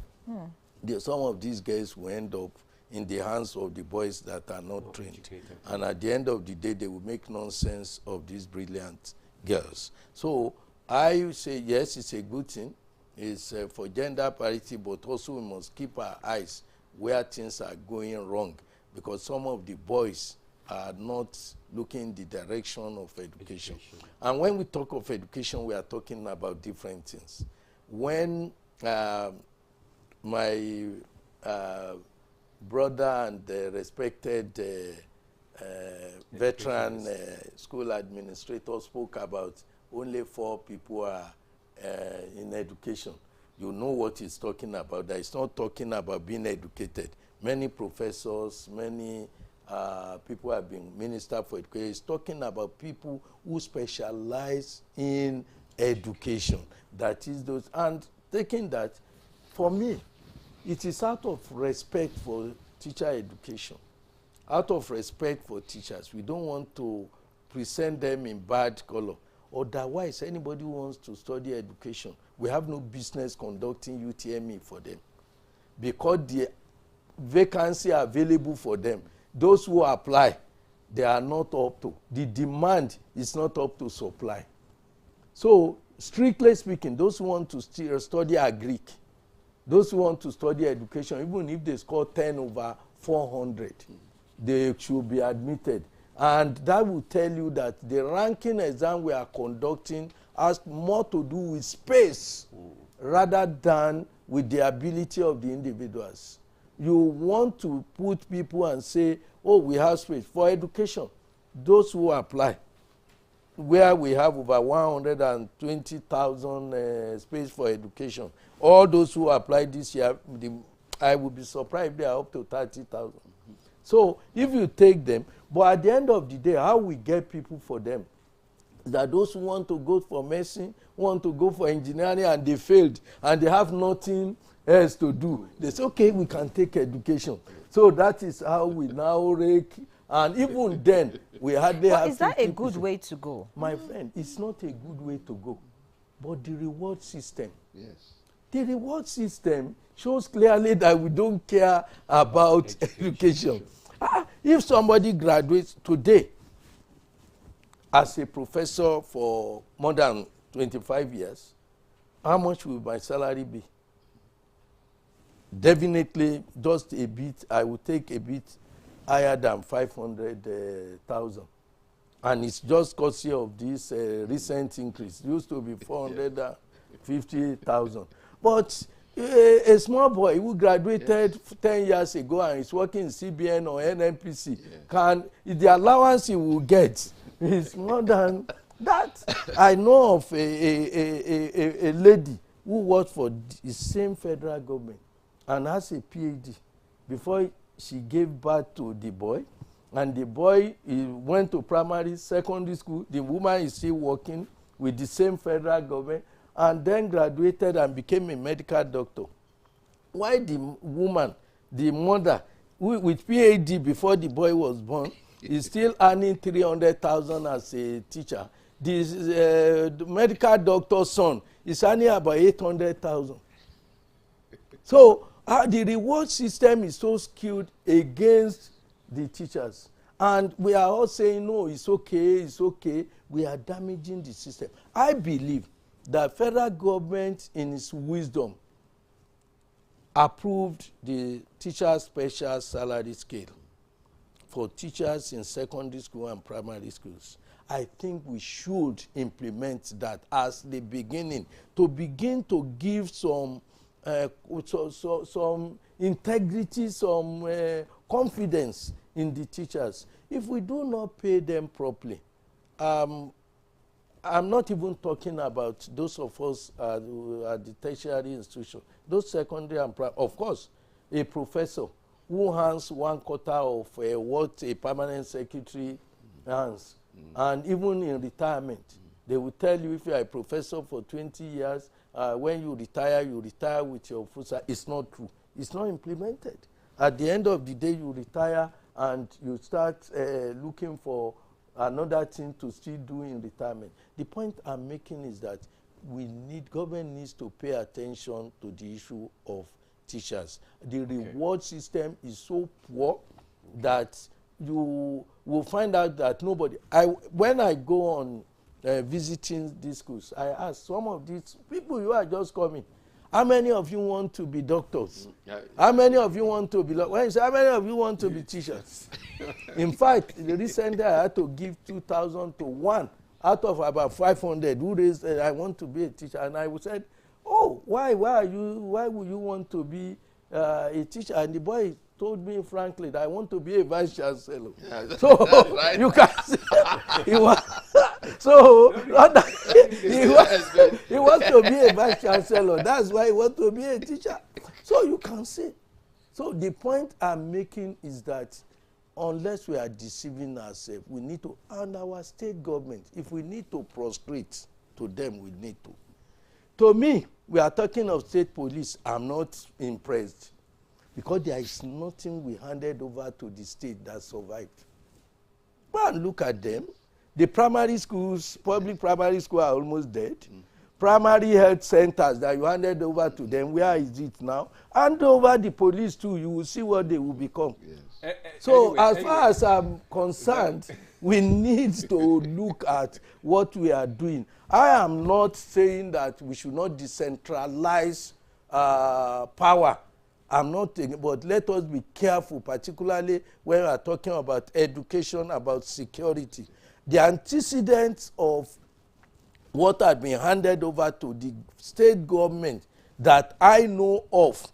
some of these girls will end up in the hands of the boys that are not trained. And at the end of the day, they will make nonsense of these brilliant girls. So I say, yes, it's a good thing. It's for gender parity, but also we must keep our eyes where things are going wrong, because some of the boys are not looking in the direction of education. And when we talk of education, we are talking about different things. When my brother and respected veteran school administrator spoke about only 4 people are in education, you know what he's talking about. That he's not talking about being educated. Many professors, many people have been minister for education. He's talking about people who specialize in education. That is those, and taking that, for me, it is out of respect for teacher education, out of respect for teachers. We don't want to present them in bad color. Otherwise, anybody who wants to study education, we have no business conducting UTME for them, because the vacancy available for them, those who apply, they are not up to. The demand is not up to supply. So, strictly speaking, those who want to study Agric, those who want to study education, even if they score 10 over 400, they should be admitted. And that will tell you that the ranking exam we are conducting has more to do with space rather than with the ability of the individuals. You want to put people and say, oh, we have space for education. Those who apply, where we have over 120,000 space for education, all those who apply this year, I would be surprised if they are up to 30,000. So if you take them, but at the end of the day, how we get people for them? That those who want to go for medicine, want to go for engineering, and they failed, and they have nothing else to do. They say, okay, we can take education. So that is how we now rake. And even then, we hardly have. Is that a good way to go? My friend, it's not a good way to go. but the reward system. Yes. The reward system shows clearly that we don't care about education. If somebody graduates today as a professor for more than 25 years, how much will my salary be? Definitely, just a bit, I will take a bit higher than 500,000. And it's just because of this recent increase. It used to be 450,000. But a small boy who graduated 10 years ago and is working in CBN or NNPC, the allowance he will get is more than that. I know of a lady who worked for the same federal government and has a PhD before she gave birth to the boy. And the boy he went to primary, secondary school. The woman is still working with the same federal government and then graduated and became a medical doctor. Why the woman, the mother, with PhD before the boy was born, is still earning 300,000 as a teacher. The medical doctor's son is earning about 800,000. So the reward system is so skewed against the teachers. And we are all saying, no, it's okay, it's okay. We are damaging the system. I believe that federal government, in its wisdom, approved the teacher special salary scale for teachers in secondary school and primary schools. I think we should implement that as the beginning, to begin to give some integrity, some confidence in the teachers. If we do not pay them properly, I'm not even talking about those of us at the tertiary institution, those secondary and primary. Of course, a professor who earns 1/4 of what a permanent secretary earns, and even in retirement, they will tell you if you are a professor for 20 years, when you retire with your full salary. It's not true. It's not implemented. At the end of the day, you retire and you start looking for another thing to still do in retirement. The point I'm making is that government needs to pay attention to the issue of teachers. The reward system is so poor that you will find out that nobody. When I go on visiting these schools, I ask some of these people you are just coming, how many of you want to be doctors? How many of you want to be when you say, how many of you want to be teachers? In fact, recently I had to give 2,000 to one out of about 500 who raised I want to be a teacher, and I said, oh, why would you want to be a teacher? And the boy told me frankly that I want to be a vice chancellor. Yeah, so right. You can see he wants to be a vice chancellor. That's why he wants to be a teacher. So you can see. So the point I'm making is that unless we are deceiving ourselves, we need to, and our state government, if we need to prostrate to them, we need to. To me, we are talking of state police. I'm not impressed, because there is nothing we handed over to the state that survived. Go and look at them. The primary schools, public primary schools are almost dead. Primary health centers that you handed over to them, where is it now? Hand over the police too, you will see what they will become. Yes. So as far as I'm concerned, we need to look at what we are doing. I am not saying that we should not decentralize power. I'm not thinking, but let us be careful, particularly when we are talking about education, about security. The antecedents of what had been handed over to the state government that I know of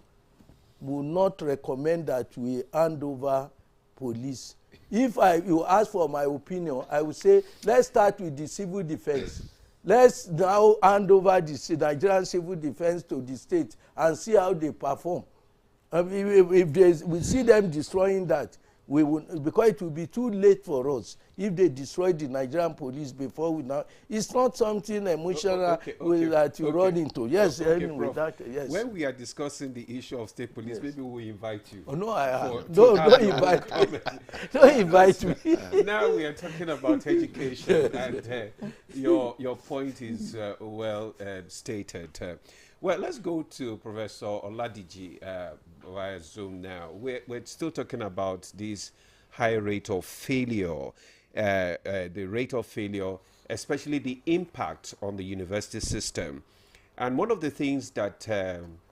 will not recommend that we hand over police. If you ask for my opinion, I would say let's start with the civil defense. Let's now hand over the Nigerian civil defense to the state and see how they perform. If we see them destroying that, we will, because it will be too late for us if they destroy the Nigerian police before we now. It's not something emotional that you run into. Yes, anyway, Prof, yes. When we are discussing the issue of state police, maybe we'll invite you. Oh, no, don't invite me. Don't invite me. Now we are talking about education, and your point is well stated. Well, let's go to Professor Oladiji via Zoom now. We're still talking about this high rate of failure, the rate of failure, especially the impact on the university system. And one of the things that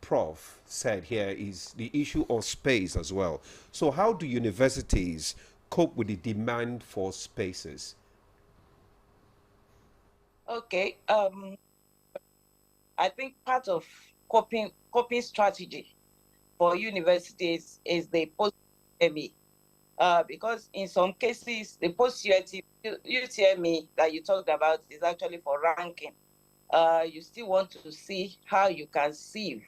Prof said here is the issue of space as well. So how do universities cope with the demand for spaces? Okay. I think part of coping strategy for universities is the post-UTME. Because in some cases, the post-UTME that you talked about is actually for ranking. You still want to see how you can sieve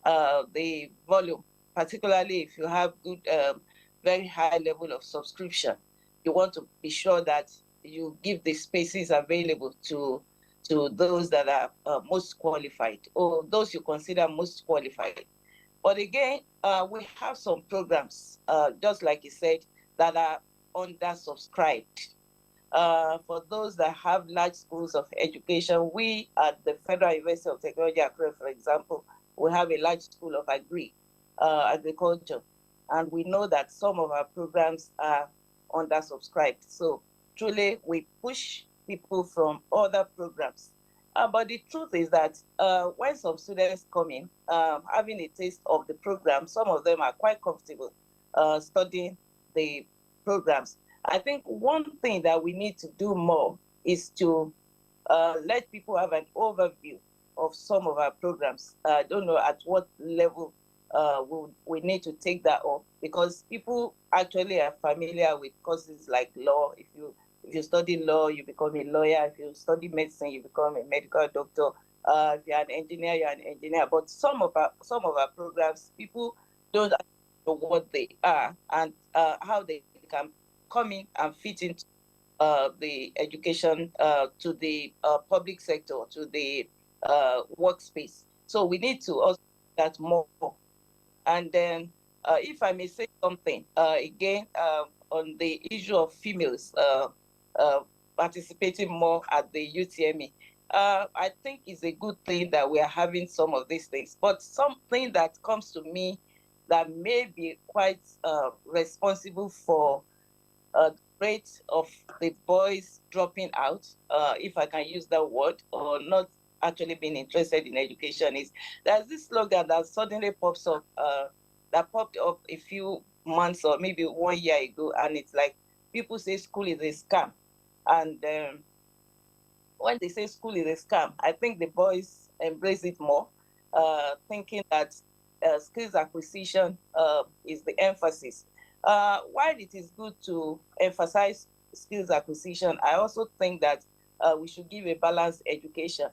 the volume, particularly if you have good, very high level of subscription. You want to be sure that you give the spaces available to those that are most qualified, or those you consider most qualified. But again, we have some programs, just like you said, that are undersubscribed. For those that have large schools of education, we at the Federal University of Technology, Accra, for example, we have a large school of agriculture. And we know that some of our programs are undersubscribed. So truly, we push people from other programs. But the truth is that when some students come in, having a taste of the program, some of them are quite comfortable studying the programs. I think one thing that we need to do more is to let people have an overview of some of our programs. I don't know at what level we need to take that up, because people actually are familiar with courses like law. If you study law, you become a lawyer. If you study medicine, you become a medical doctor. If you're an engineer, you're an engineer. But some of our programs, people don't know what they are and how they can come in and fit into the education, to the public sector, to the workspace. So we need to also do that more. And then, if I may say something, again, on the issue of females participating more at the UTME, I think it's a good thing that we are having some of these things. But something that comes to me that may be quite responsible for the rate of the boys dropping out, if I can use that word, or not actually being interested in education, is there's this slogan that suddenly pops up, that popped up a few months or maybe 1 year ago, and it's like people say school is a scam. And when they say school is a scam, I think the boys embrace it more, thinking that skills acquisition is the emphasis. While it is good to emphasize skills acquisition, I also think that we should give a balanced education.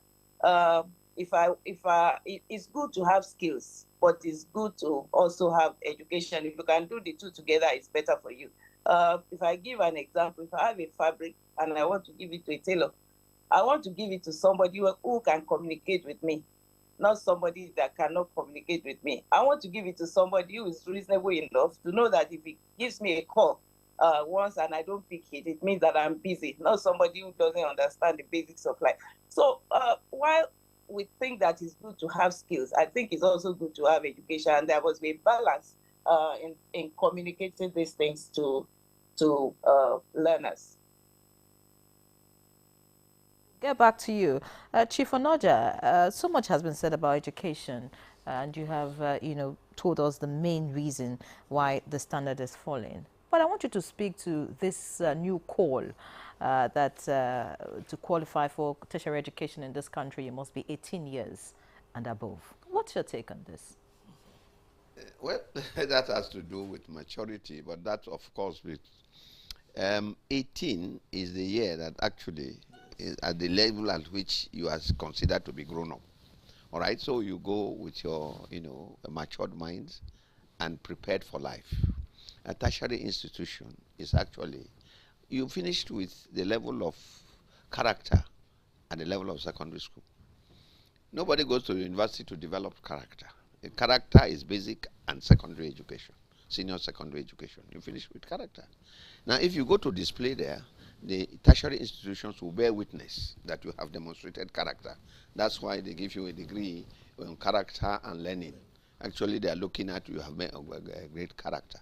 It's good to have skills, but it's good to also have education. If you can do the two together, it's better for you. If I give an example, if I have a fabric and I want to give it to a tailor, I want to give it to somebody who can communicate with me, not somebody that cannot communicate with me. I want to give it to somebody who is reasonable enough to know that if he gives me a call once and I don't pick it, it means that I'm busy, not somebody who doesn't understand the basics of life. So while we think that it's good to have skills, I think it's also good to have education, and there must be a balance in communicating these things to learners. Get back to you, Chief Onoja. So much has been said about education, and you have, told us the main reason why the standard is falling. But I want you to speak to this new call that to qualify for tertiary education in this country, you must be 18 years and above. What's your take on this? Well, that has to do with maturity, but that, of course, with 18 is the year that actually is at the level at which you are considered to be grown up. All right, so you go with your, matured minds and prepared for life. a tertiary institution is actually, you finished with the level of character at the level of secondary school. Nobody goes to the university to develop character. The character is basic and secondary education, senior secondary education. You finish with character. Now, if you go to display there, the tertiary institutions will bear witness that you have demonstrated character. That's why they give you a degree on character and learning. Actually, they are looking at you have made a great character.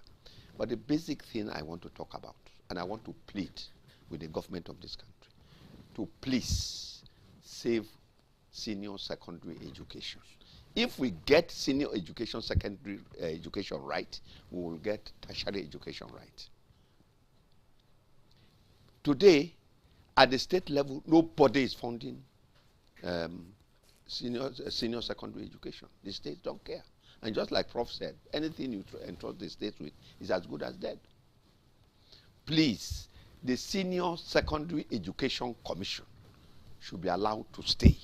But the basic thing I want to talk about, and I want to plead with the government of this country, to please save senior secondary education. If we get senior education, secondary education right, we will get tertiary education right. Today, at the state level, nobody is funding senior secondary education. The states don't care. And just like Prof said, anything you entrust the states with is as good as dead. Please, the Senior Secondary Education Commission should be allowed to stay.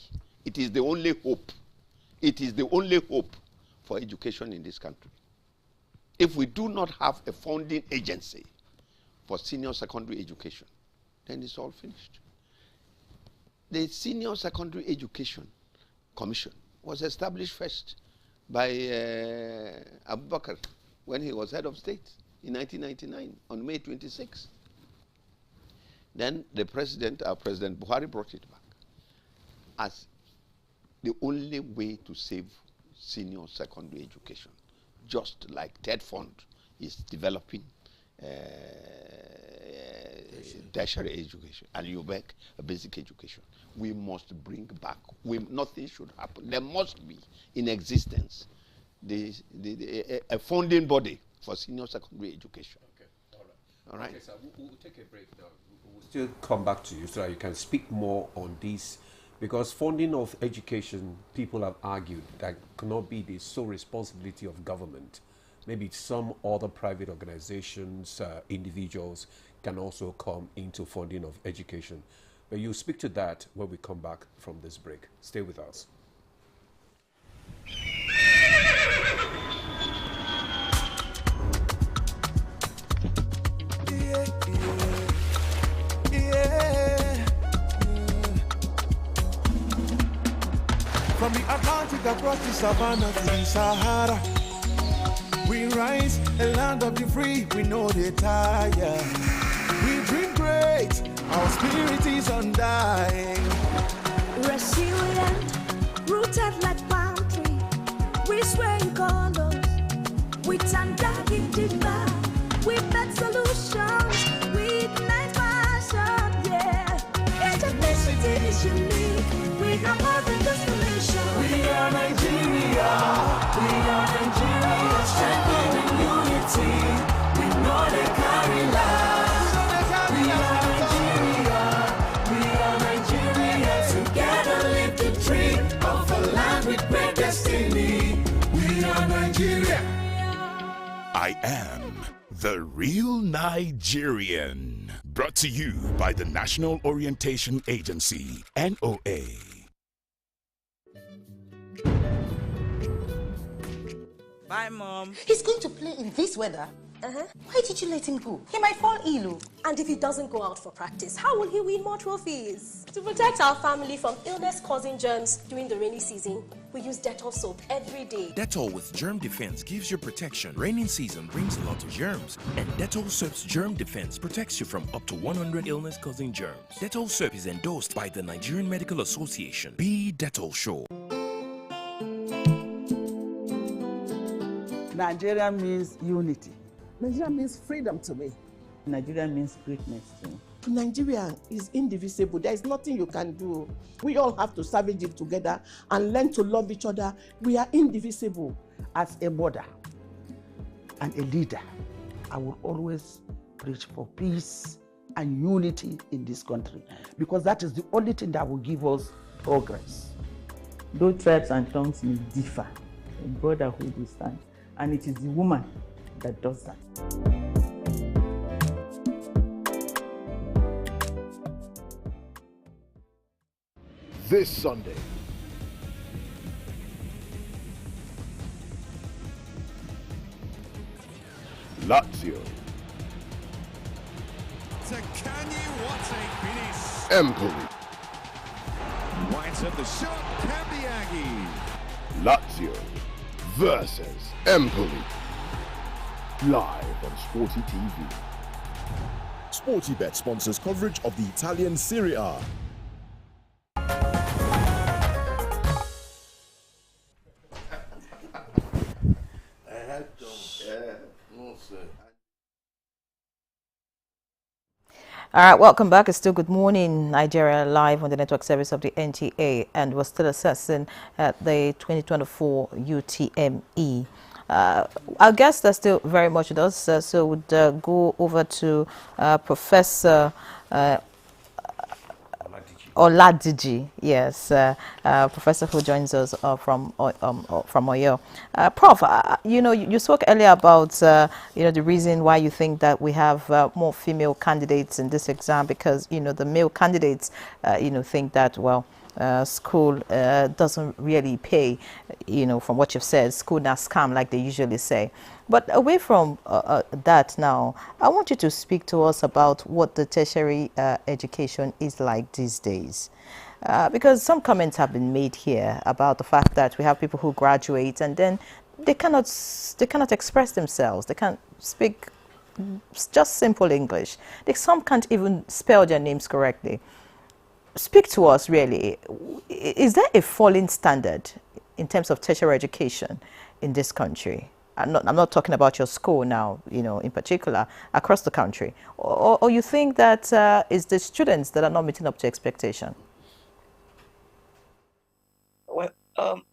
It is the only hope. It is the only hope for education in this country. If we do not have a funding agency for senior secondary education, then it's all finished. The Senior Secondary Education Commission was established first by Abubakar when he was head of state in 1999 on May 26. Then the president, President Buhari, brought it back as the only way to save senior secondary education, just like TED Fund is developing tertiary education, and UBEC, a basic education. We must bring back, nothing should happen. There must be in existence a funding body for senior secondary education. Okay, all right. Okay, so we'll take a break now. We'll still come back to you so that you can speak more on this, because funding of education, people have argued that cannot be the sole responsibility of government. Maybe some other private organizations, individuals can also come into funding of education. But you'll speak to that when we come back from this break. Stay with us. From the Atlantic across the savannah to the Sahara, we rise, a land of the free, we know they tire. We dream great, our spirit is undying. Resilient, rooted like palm tree, we sway in colors, with undying demand. We make solutions, we ignite passion, yeah. Ethnicity is unique, we are more than just a nation. We are Nigeria, we are Nigeria, strengthening unity, we know they carry lives. We are Nigeria, together live the dream of a land with great destiny. We are Nigeria. I am the real Nigerian. Brought to you by the National Orientation Agency, NOA. Bye, Mom. He's going to play in this weather? Why did you let him go? He might fall ill. And if he doesn't go out for practice, how will he win more trophies? To protect our family from illness-causing germs during the rainy season, we use Dettol soap every day. Dettol with germ defense gives you protection. Raining season brings a lot of germs, and Dettol soap's germ defense protects you from up to 100 illness-causing germs. Dettol soap is endorsed by the Nigerian Medical Association. Be Dettol sure. Nigeria means unity. Nigeria means freedom to me. Nigeria means greatness too. Nigeria is indivisible. There is nothing you can do. We all have to savage it together and learn to love each other. We are indivisible. As a mother and a leader, I will always preach for peace and unity in this country, because that is the only thing that will give us progress. Though tribes and tongues may differ, in brotherhood we stand, and it is the woman that does that. This Sunday, Lazio. Empoli. Winds up the shot, can the Aggies. Lazio versus Empoli. Live on Sporty TV. SportyBet sponsors coverage of the Italian Serie A. All right, welcome back. It's still Good Morning Nigeria live on the network service of the NTA, and we're still assessing the 2024 UTME. Our guests are still very much with us, so we'd go over to Professor Oladiji, yes, professor who joins us from Oyo. Prof, you spoke earlier about the reason why you think that we have more female candidates in this exam, because the male candidates think that, well, school doesn't really pay, from what you've said, school now scam, like they usually say. But away from that now, I want you to speak to us about what the tertiary education is like these days. Because some comments have been made here about the fact that we have people who graduate and then they cannot express themselves. They can't speak just simple English. Some can't even spell their names correctly. Speak to us, really. Is there a falling standard in terms of tertiary education in this country? I'm not talking about your school now, in particular, across the country. Or you think that it's the students that are not meeting up to expectation? Well,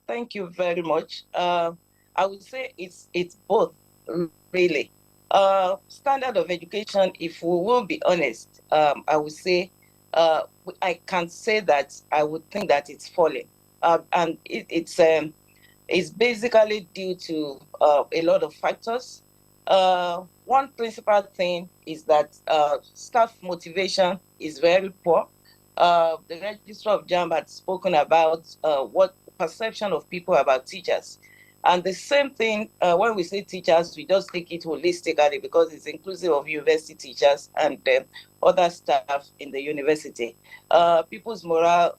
thank you very much. I would say it's both, really. Standard of education, if we will be honest, I would say I can't say that I would think that it's falling. And it's basically due to a lot of factors. One principal thing is that staff motivation is very poor. The Registrar of JAMB had spoken about what perception of people about teachers. And the same thing, when we say teachers, we just take it holistically because it's inclusive of university teachers and other staff in the university. People's morale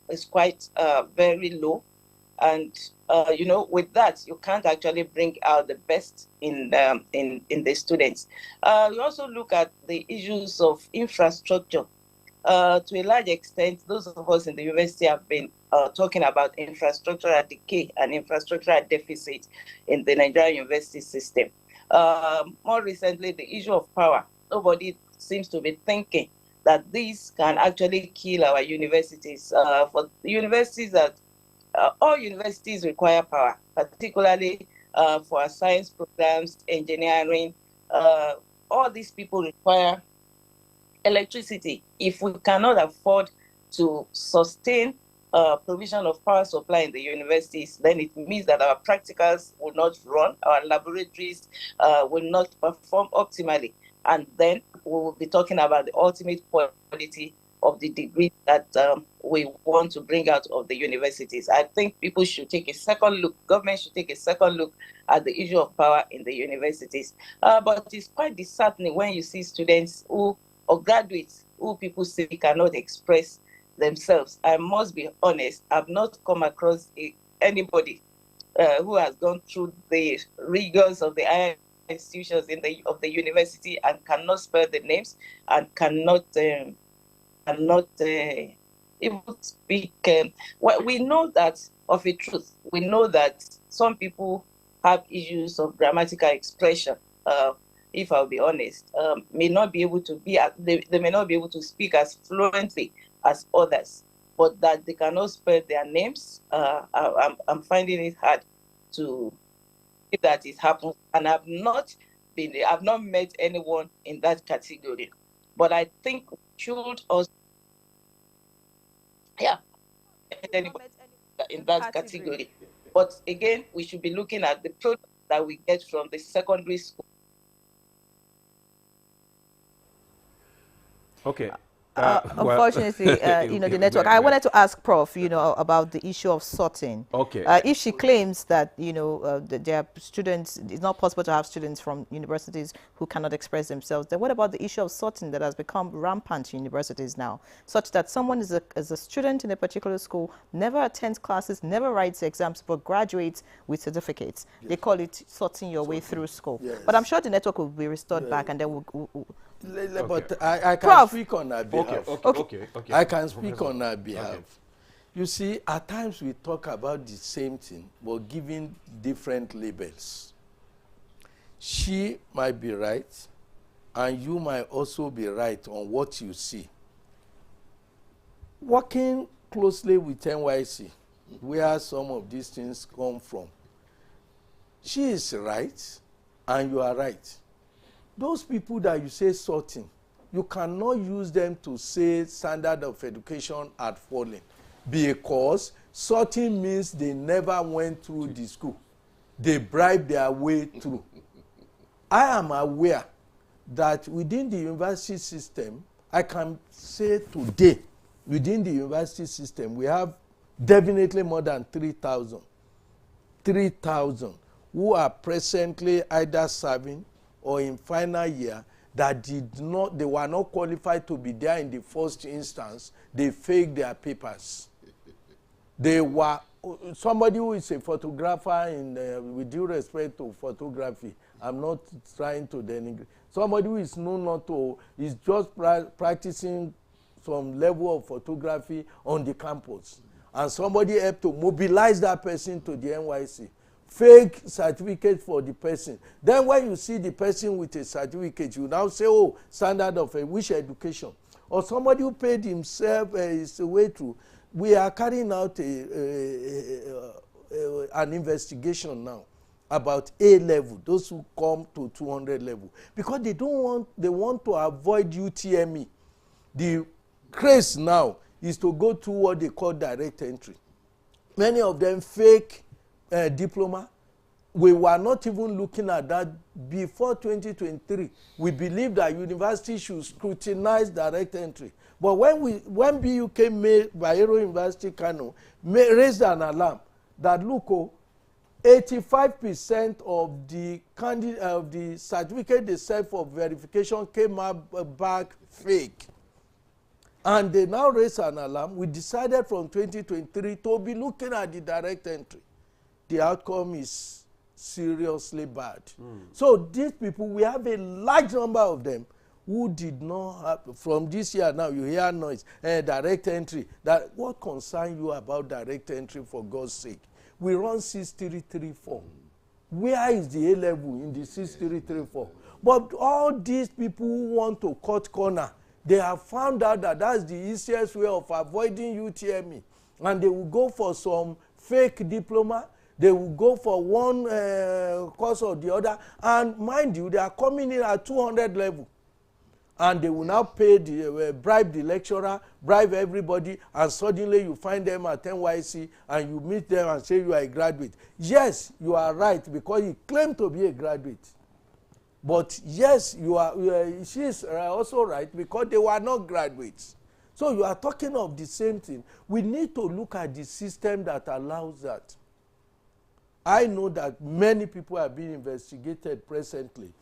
is quite very low. And, with that, you can't actually bring out the best in the students. We also look at the issues of infrastructure. To a large extent, those of us in the university have been talking about infrastructural decay and infrastructural deficit in the Nigerian university system. More recently, the issue of power. Nobody seems to be thinking that this can actually kill our universities. For the universities that all universities require power, particularly for our science programs, engineering. All these people require electricity. If we cannot afford to sustain provision of power supply in the universities, then it means that our practicals will not run, our laboratories will not perform optimally. And then we will be talking about the ultimate quality of the degree that we want to bring out of the universities. I think people should take a second look, government should take a second look at the issue of power in the universities. But it's quite disheartening when you see students or graduates who people say cannot express themselves. I must be honest, I've not come across anybody who has gone through the rigors of the higher institutions of the university and cannot spell the names and cannot even speak. Well, we know that of a truth. We know that some people have issues of grammatical expression. If I'll be honest, may not be able to they may not be able to speak as fluently as others, but that they cannot spell their names. I'm finding it hard to see that it happens, and I've not met anyone in that category. But I think we should also, anybody in that category. But again, we should be looking at the product that we get from the secondary school. Okay. Unfortunately, the network. I wanted to ask Prof, about the issue of sorting. Okay. If she claims that, that there are students, it's not possible to have students from universities who cannot express themselves, then what about the issue of sorting that has become rampant in universities now, such that someone is a student in a particular school, never attends classes, never writes exams, but graduates with certificates? Yes. They call it sorting your way through school. Yes. But I'm sure the network will be restored back, and then we'll but I can speak on her behalf. Okay. I can speak on her behalf. Okay. You see, at times we talk about the same thing, but giving different labels. She might be right, and you might also be right on what you see. Working closely with NYC, where some of these things come from, she is right, and you are right. Those people that you say sorting, you cannot use them to say standard of education had fallen, because sorting means they never went through the school. They bribed their way through. I am aware that within the university system, I can say today, within the university system, we have definitely more than 3,000 who are presently either serving or in final year that they were not qualified to be there in the first instance. They faked their papers. They were somebody who is a photographer, with due respect to photography, I'm not trying to denigrate. Somebody who is known not to, is just practicing some level of photography on the campus. And somebody helped to mobilize that person to the NYC. Fake certificate for the person. Then when you see the person with a certificate, you now say, oh, standard of which education? Or somebody who paid himself his way through. We are carrying out an investigation now about A level, those who come to 200 level, because they want to avoid UTME. The craze now is to go through what they call direct entry. Many of them fake diploma. We were not even looking at that before 2023. We believe that universities should scrutinize direct entry. But when BUK Bayero University Kano raised an alarm that look, 85% of the certificate they sent for verification came back fake. And they now raised an alarm. We decided from 2023 to be looking at the direct entry. The outcome is seriously bad. So these people, we have a large number of them who did not have, from this year now, you hear noise, direct entry. What concerns you about direct entry, for God's sake? We run 6334. Where is the A level in the 6334? But all these people who want to cut corner, they have found out that that's the easiest way of avoiding UTME. And they will go for some fake diploma. They will go for one course or the other. And mind you, they are coming in at 200 level. And they will now pay bribe the lecturer, bribe everybody, and suddenly you find them at NYC and you meet them and say you are a graduate. Yes, you are right, because you claim to be a graduate. But yes, she is also right, because they were not graduates. So you are talking of the same thing. We need to look at the system that allows that. I know that many people are being investigated presently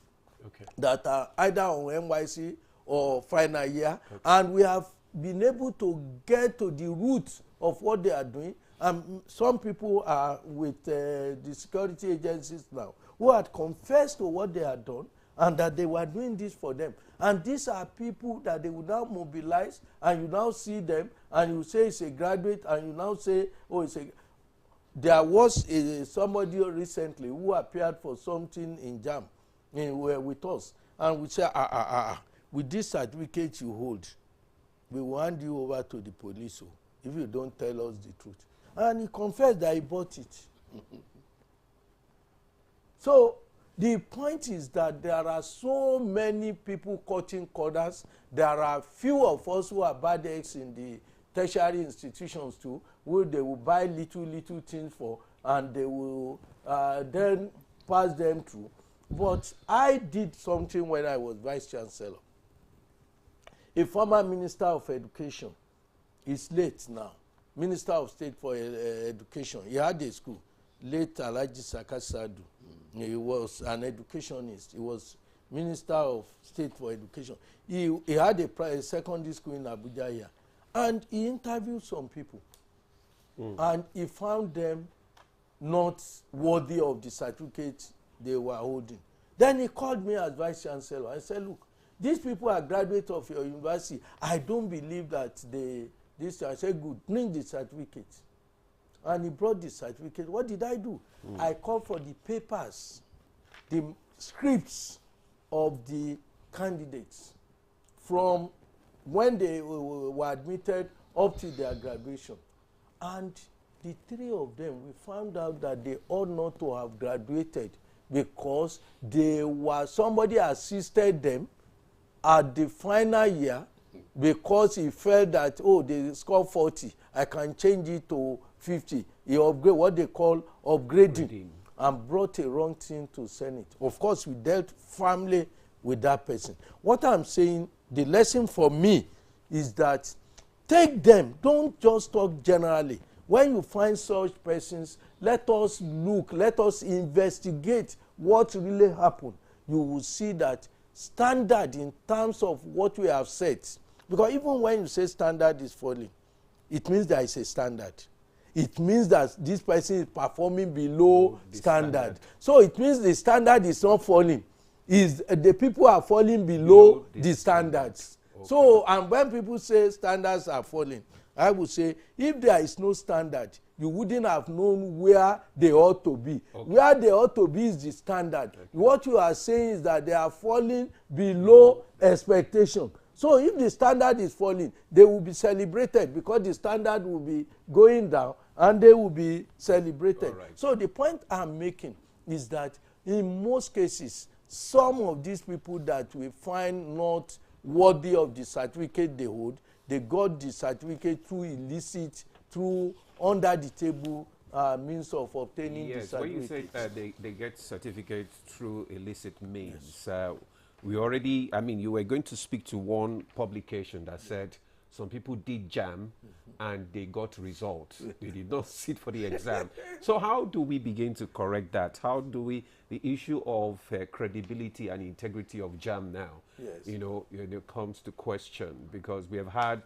that are either on NYC or final year, and we have been able to get to the roots of what they are doing. Some people are with the security agencies now who had confessed to what they had done and that they were doing this for them. And these are people that they will now mobilize, and you now see them and you say it's a graduate, and you now say, oh, it's a... There was somebody recently who appeared for something in JAM with us, and we said, with this certificate you hold, we will hand you over to the police if you don't tell us the truth. And he confessed that he bought it. So the point is that there are so many people cutting corners. There are few of us who are bad eggs in the tertiary institutions too, where they will buy little things for, and they will then pass them through. But I did something when I was vice chancellor. a former minister of education is late now. Minister of State for Education. He had a school. Late Alhaji Sakasadu. He was an educationist. He was Minister of State for Education. He had a secondary school in Abuja here. And he interviewed some people. And he found them not worthy of the certificate they were holding. Then he called me as Vice Chancellor. I said, look, these people are graduates of your university. I don't believe that this. I said, good, bring the certificate. And he brought the certificate. What did I do? I called for the papers, the scripts of the candidates from when they were admitted up to their graduation. And the three of them, we found out that they ought not to have graduated because somebody assisted them at the final year because he felt that, oh, they scored 40, I can change it to 50. He upgrade what they call upgrading and brought a wrong thing to Senate. Of course, we dealt firmly with that person. What I'm saying, the lesson for me is that take them, don't just talk generally. When you find such persons, let us look, let us investigate what really happened. You will see that standard in terms of what we have set, because even when you say standard is falling, it means there is a standard. It means that this person is performing below standard. So it means the standard is not falling. The people are falling below the standards. Okay. So, and when people say standards are falling, I would say if there is no standard, you wouldn't have known where they ought to be. Okay. Where they ought to be is the standard. Okay. What you are saying is that they are falling below expectation. So if the standard is falling, they will be celebrated because the standard will be going down and they will be celebrated. Right. So the point I'm making is that in most cases, some of these people that we find not worthy of the certificate they hold, they got the certificate through illicit, through under the table means of obtaining the certificate. When you say they get certificates through illicit means, yes. We already, I mean, you were going to speak to one publication that said some people did jam and they got results. They did not sit for the exam. So how do we begin to correct that? How do we, the issue of credibility and integrity of jam now, yes. you know, comes to question, because we have had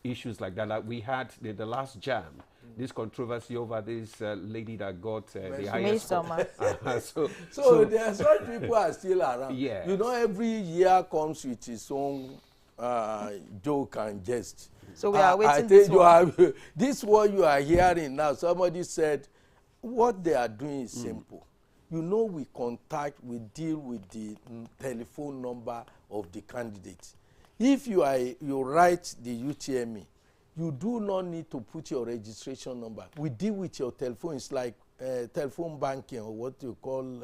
issues like that. Like we had the last jam, this controversy over this lady that got the highest score. So there are some people are still around. Yes. You know, every year comes with its own joke and jest. So we are waiting this one. This what you are hearing now. Somebody said, what they are doing is simple. You know, we deal with the telephone number of the candidate. If you write the UTME, you do not need to put your registration number. We deal with your telephone. It's like telephone banking, or what you call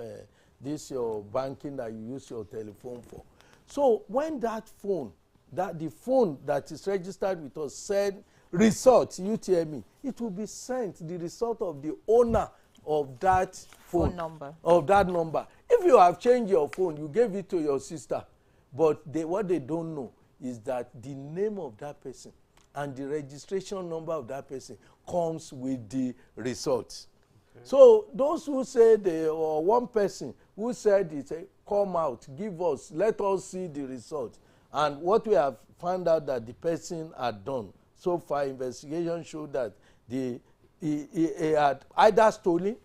this your banking that you use your telephone for. So when that phone, the phone that is registered with us said result UTME, it will be sent the result of the owner of that phone number. Of that number. If you have changed your phone, you gave it to your sister, but what they don't know is that the name of that person and the registration number of that person comes with the results. Okay. So those who say or one person who said it, come out, give us, let us see the results. And what we have found out that the person had done so far, investigation showed that he had either stolen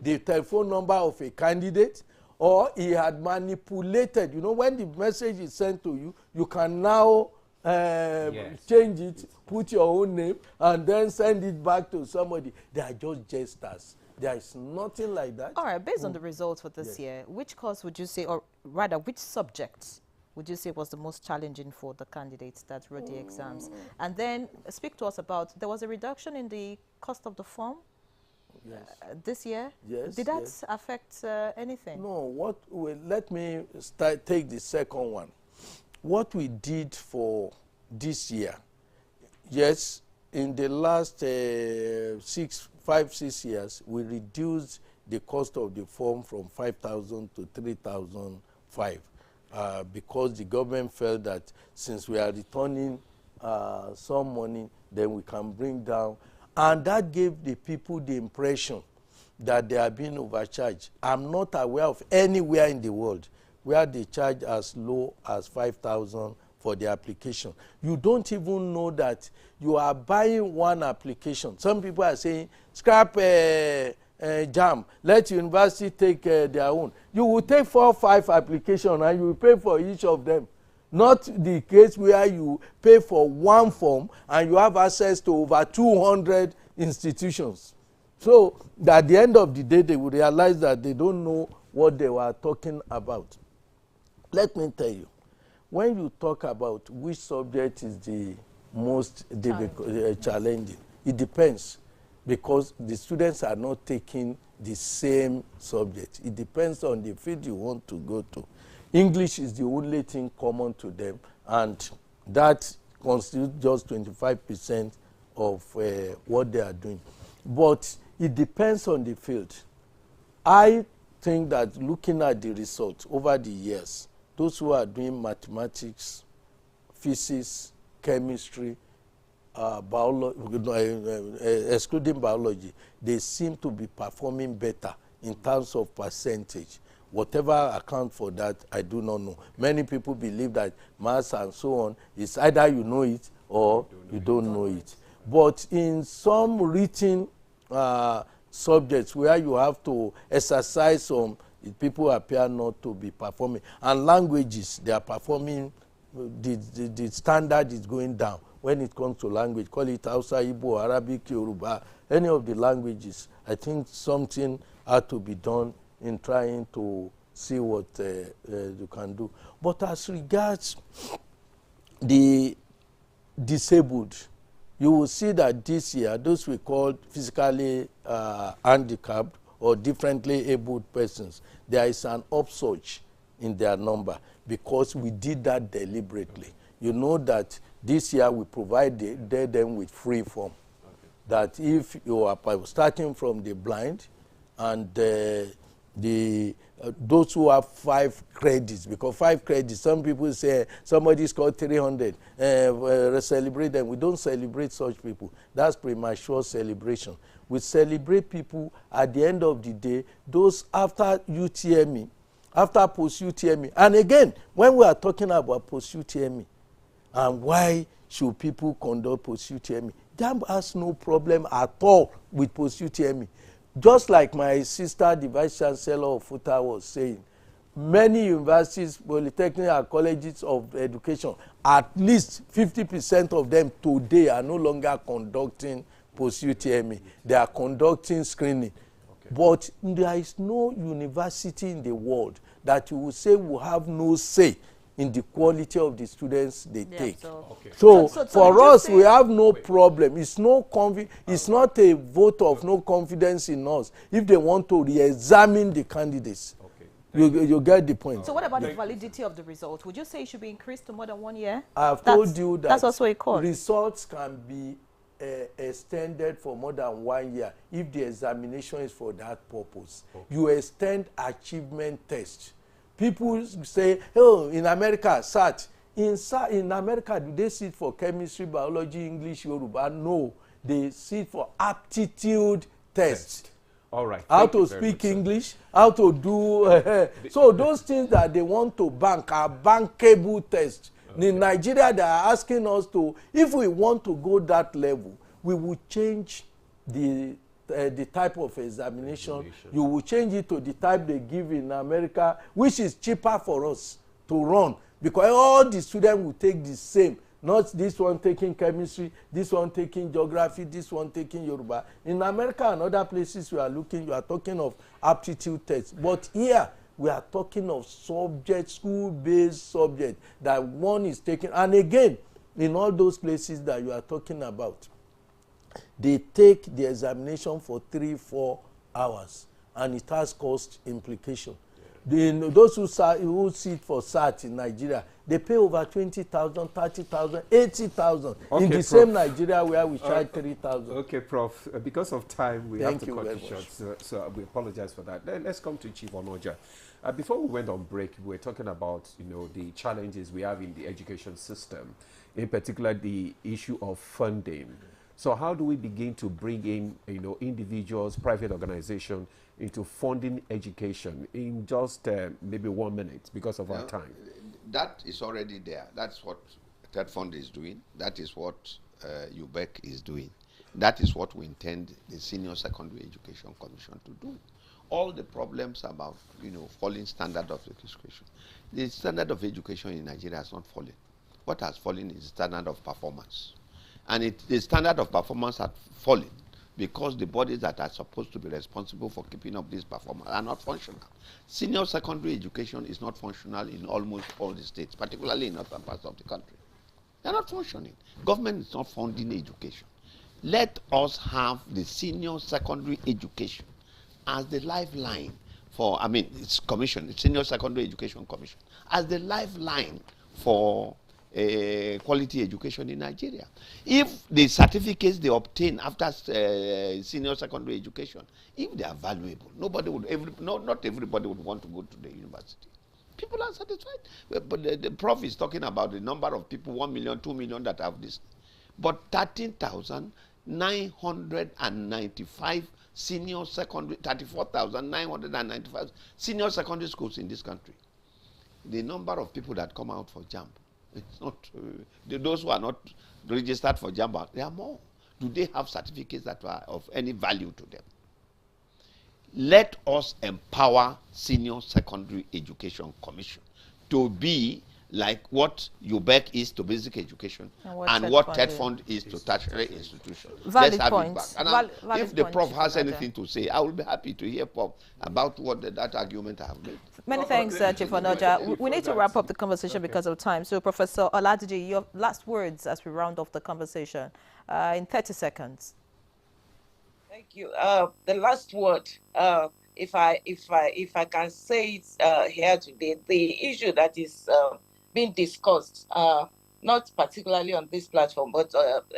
the telephone number of a candidate, or he had manipulated. You know, when the message is sent to you, you can now yes. change it, put your own name, and then send it back to somebody. They are just jesters. There is nothing like that. All right, based on the results for this yes. year, which course would you say, or rather, which subjects would you say was the most challenging for the candidates that wrote the exams? And then speak to us about, there was a reduction in the cost of the form yes. This year. Yes. Did that affect anything? No, let me take the second one. What we did for this year, yes, in the last 5-6 years, we reduced the cost of the form from 5,000 to 3,500. because the government felt that since we are returning some money, then we can bring down. And that gave the people the impression that they are being overcharged. I'm not aware of anywhere in the world where they charge as low as 5,000 for the application. You don't even know that you are buying one application. Some people are saying, scrap JAM, let university take their own. You will take 4 or 5 applications and you will pay for each of them. Not the case where you pay for one form and you have access to over 200 institutions. So at the end of the day, they will realize that they don't know what they were talking about. Let me tell you, when you talk about which subject is the most difficult, challenging, it depends, because the students are not taking the same subject. It depends on the field you want to go to. English is the only thing common to them, and that constitutes just 25% of what they are doing. But it depends on the field. I think that looking at the results over the years, those who are doing mathematics, physics, chemistry, excluding biology, they seem to be performing better in terms of percentage. Whatever account for that, I do not know. Many people believe that maths and so on is either you know it or you don't know it. But in some written subjects where you have to exercise some, people appear not to be performing. And languages, they are performing, the standard is going down when it comes to language. Call it Hausa, Igbo, Arabic, Yoruba, any of the languages. I think something had to be done in trying to see what you can do. But as regards the disabled, you will see that this year, those we call physically handicapped or differently abled persons, there is an upsurge in their number because we did that deliberately. You know that this year we provided them with free form. That if you are starting from the blind and those who have 5 credits, because 5 credits, some people say somebody scored 300, celebrate them. We don't celebrate such people. That's premature celebration. We celebrate people at the end of the day, those after UTME, after post-UTME. And again, when we are talking about post-UTME, and why should people conduct post-UTME? JAMB has no problem at all with post-UTME. Just like my sister, the Vice Chancellor of FUTA, was saying, many universities, polytechnic and colleges of education, at least 50% of them today are no longer conducting post-UTME. They are conducting screening. Okay. But there is no university in the world that you will say will have no say in the quality of the students they take. So for us, we have no problem. It's it's not a vote of no confidence in us if they want to re-examine the candidates. You get the point. So what about the validity of the result? Would you say it should be increased to more than 1 year? I've told you that that's also a call. Results can be extended for more than 1 year if the examination is for that purpose. You extend achievement test. People say, oh, in America, SAT. In America, do they sit for chemistry, biology, English, Yoruba? No. They sit for aptitude test. All right. How to speak English, how to do... so those things that they want to bank are bankable tests. Okay. In Nigeria, they are asking us to, if we want to go that level, we will change the type of examination. You will change it to the type they give in America, which is cheaper for us to run, because all the students will take the same, not this one taking chemistry, this one taking geography, this one taking Yoruba. In America and other places you are talking of aptitude tests. But here, we are talking of subject, school-based subject, that one is taking. And again, in all those places that you are talking about, they take the examination for 3-4 hours, and it has cost implication. Those who sit for SAT in Nigeria, they pay over 20,000, 30,000, 80,000 in the same Nigeria where we charge 3,000. Okay, Prof. Because of time, we have to cut it short. So we apologize for that. Let's come to Chief Onoja. Before we went on break, we were talking about, the challenges we have in the education system, in particular the issue of funding. So how do we begin to bring in, individuals, private organizations into funding education in just maybe 1 minute because of our time? That is already there. That's what that fund is doing. That is what UBEC is doing. That is what we intend the Senior Secondary Education Commission to do. All the problems about, falling standard of education. The standard of education in Nigeria has not fallen. What has fallen is the standard of performance. And the standard of performance has fallen because the bodies that are supposed to be responsible for keeping up this performance are not functional. Senior secondary education is not functional in almost all the states, particularly in northern parts of the country. They're not functioning. Government is not funding education. Let us have the senior secondary education as the lifeline for, it's commission, it's Senior Secondary Education Commission, as the lifeline for quality education in Nigeria. If the certificates they obtain after senior secondary education, if they are valuable, not everybody would want to go to the university. People are satisfied. But the prof is talking about the number of people, 1 million, 2 million that have this. But 13,995 senior secondary, 34,995 senior secondary schools in this country. The number of people that come out for JAMB, it's not, those who are not registered for JAMB, there are more. Do they have certificates that are of any value to them? Let us empower Senior Secondary Education Commission to be like what UBEC is to basic education and what TED Fund is to tertiary institutions. Valid Let's have point. it back. And if the prof has Chief anything to say, I will be happy to hear Prof about what that argument I have made. Many thanks, Chief Onoja. We need to wrap up the conversation because of time. So, Professor Oladiji, your last words as we round off the conversation in 30 seconds. Thank you. The last word, if I can say it here today, the issue that is being discussed, not particularly on this platform, but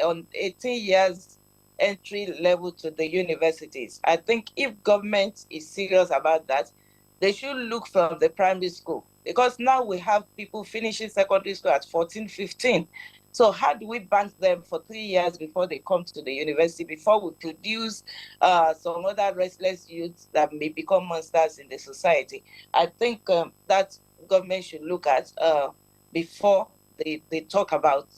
on 18 years entry level to the universities. I think if government is serious about that, they should look from the primary school, because now we have people finishing secondary school at 14, 15. So how do we bank them for 3 years before they come to the university, before we produce some other restless youths that may become monsters in the society? I think that government should look at before they talk about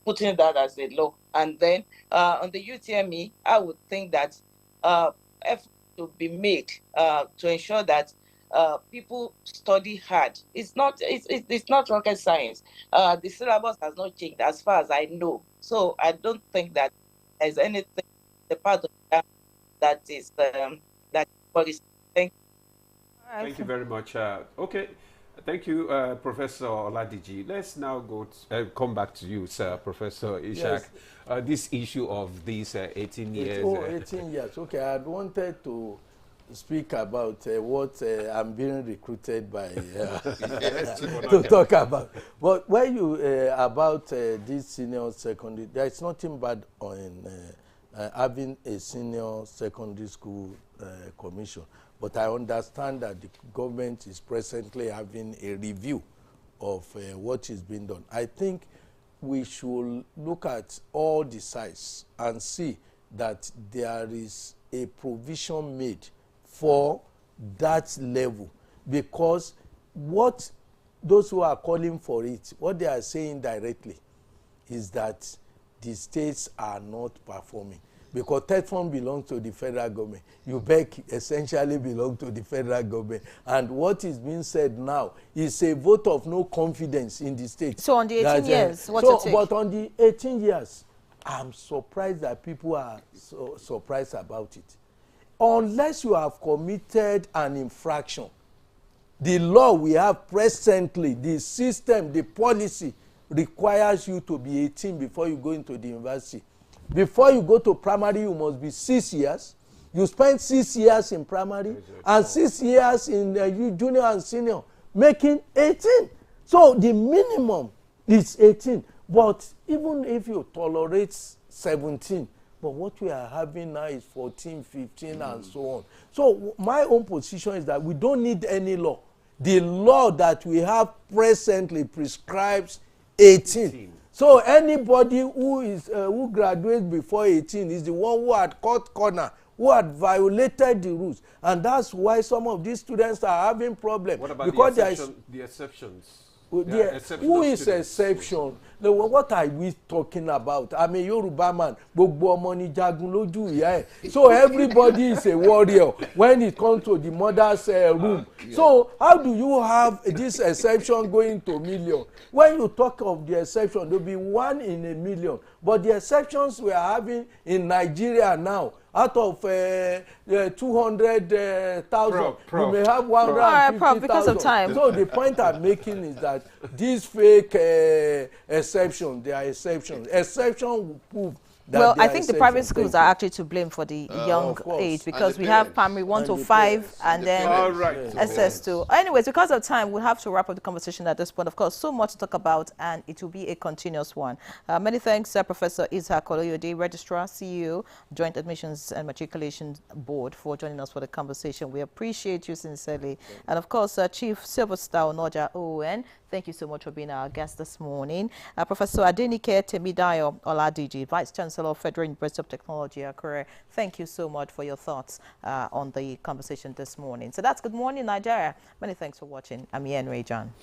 putting that as a law. And then on the UTME, I would think that effort to be made to ensure that people study hard. It's not rocket science. The syllabus has not changed as far as I know. So I don't think that there's anything the part of that is that policy. Thank you. Thank you very much. Okay. Thank you, Professor Oladiji. Let's now come back to you, sir, Professor Ishak. Yes. This issue of these 18 years. 18 years. Okay, I wanted to speak about what I'm being recruited by to talk about. But when you about this senior secondary, there is nothing bad on having a senior secondary school commission. But I understand that the government is presently having a review of what is being done. I think we should look at all the sides and see that there is a provision made for that level, because what those who are calling for it, what they are saying directly is that the states are not performing, because TED Fund belongs to the federal government. UBEC essentially belongs to the federal government. And what is being said now is a vote of no confidence in the state. So on the 18 years, what's your take? But on the 18 years, I'm surprised that people are so surprised about it. Unless you have committed an infraction, the law we have presently, the system, the policy requires you to be 18 before you go into the university. Before you go to primary, you must be 6 years. You spend 6 years in primary and 6 years in junior and senior, making 18. So the minimum is 18. But even if you tolerate 17, But what we are having now is 14, 15, and so on. So my own position is that we don't need any law. The law that we have presently prescribes 18. So anybody who graduates before 18 is the one who had cut corner, who had violated the rules, and that's why some of these students are having problems. What about because the exceptions? Who is exception? No, what are we talking about? I'm a Yoruba man. So everybody is a warrior when it comes to the mother's room. So how do you have this exception going to million? When you talk of the exception, there will be 1 in a million. But the exceptions we are having in Nigeria now, out of 200,000, you may have 150,000. Because of time. So the point I'm making is that these fake exceptions, they are exceptions. Exception will prove that. Well, I think the private schools are actually to blame for the young age, because we have primary 1 to 5 and then SS2. Anyways, because of time, we'll have to wrap up the conversation at this point. Of course, so much to talk about, and it will be a continuous one. Many thanks, Professor Isaac Oloyode, Registrar, CEO, Joint Admissions and Matriculation Board, for joining us for the conversation. We appreciate you sincerely. And of course, Chief Silver Star Onoja ON, thank you so much for being our guest this morning. Professor Adenike Temidayo Oladiji, Vice Chancellor of Federal University of Technology, Akure, thank you so much for your thoughts on the conversation this morning. So that's Good Morning Nigeria. Many thanks for watching. I'm Ian Ray John.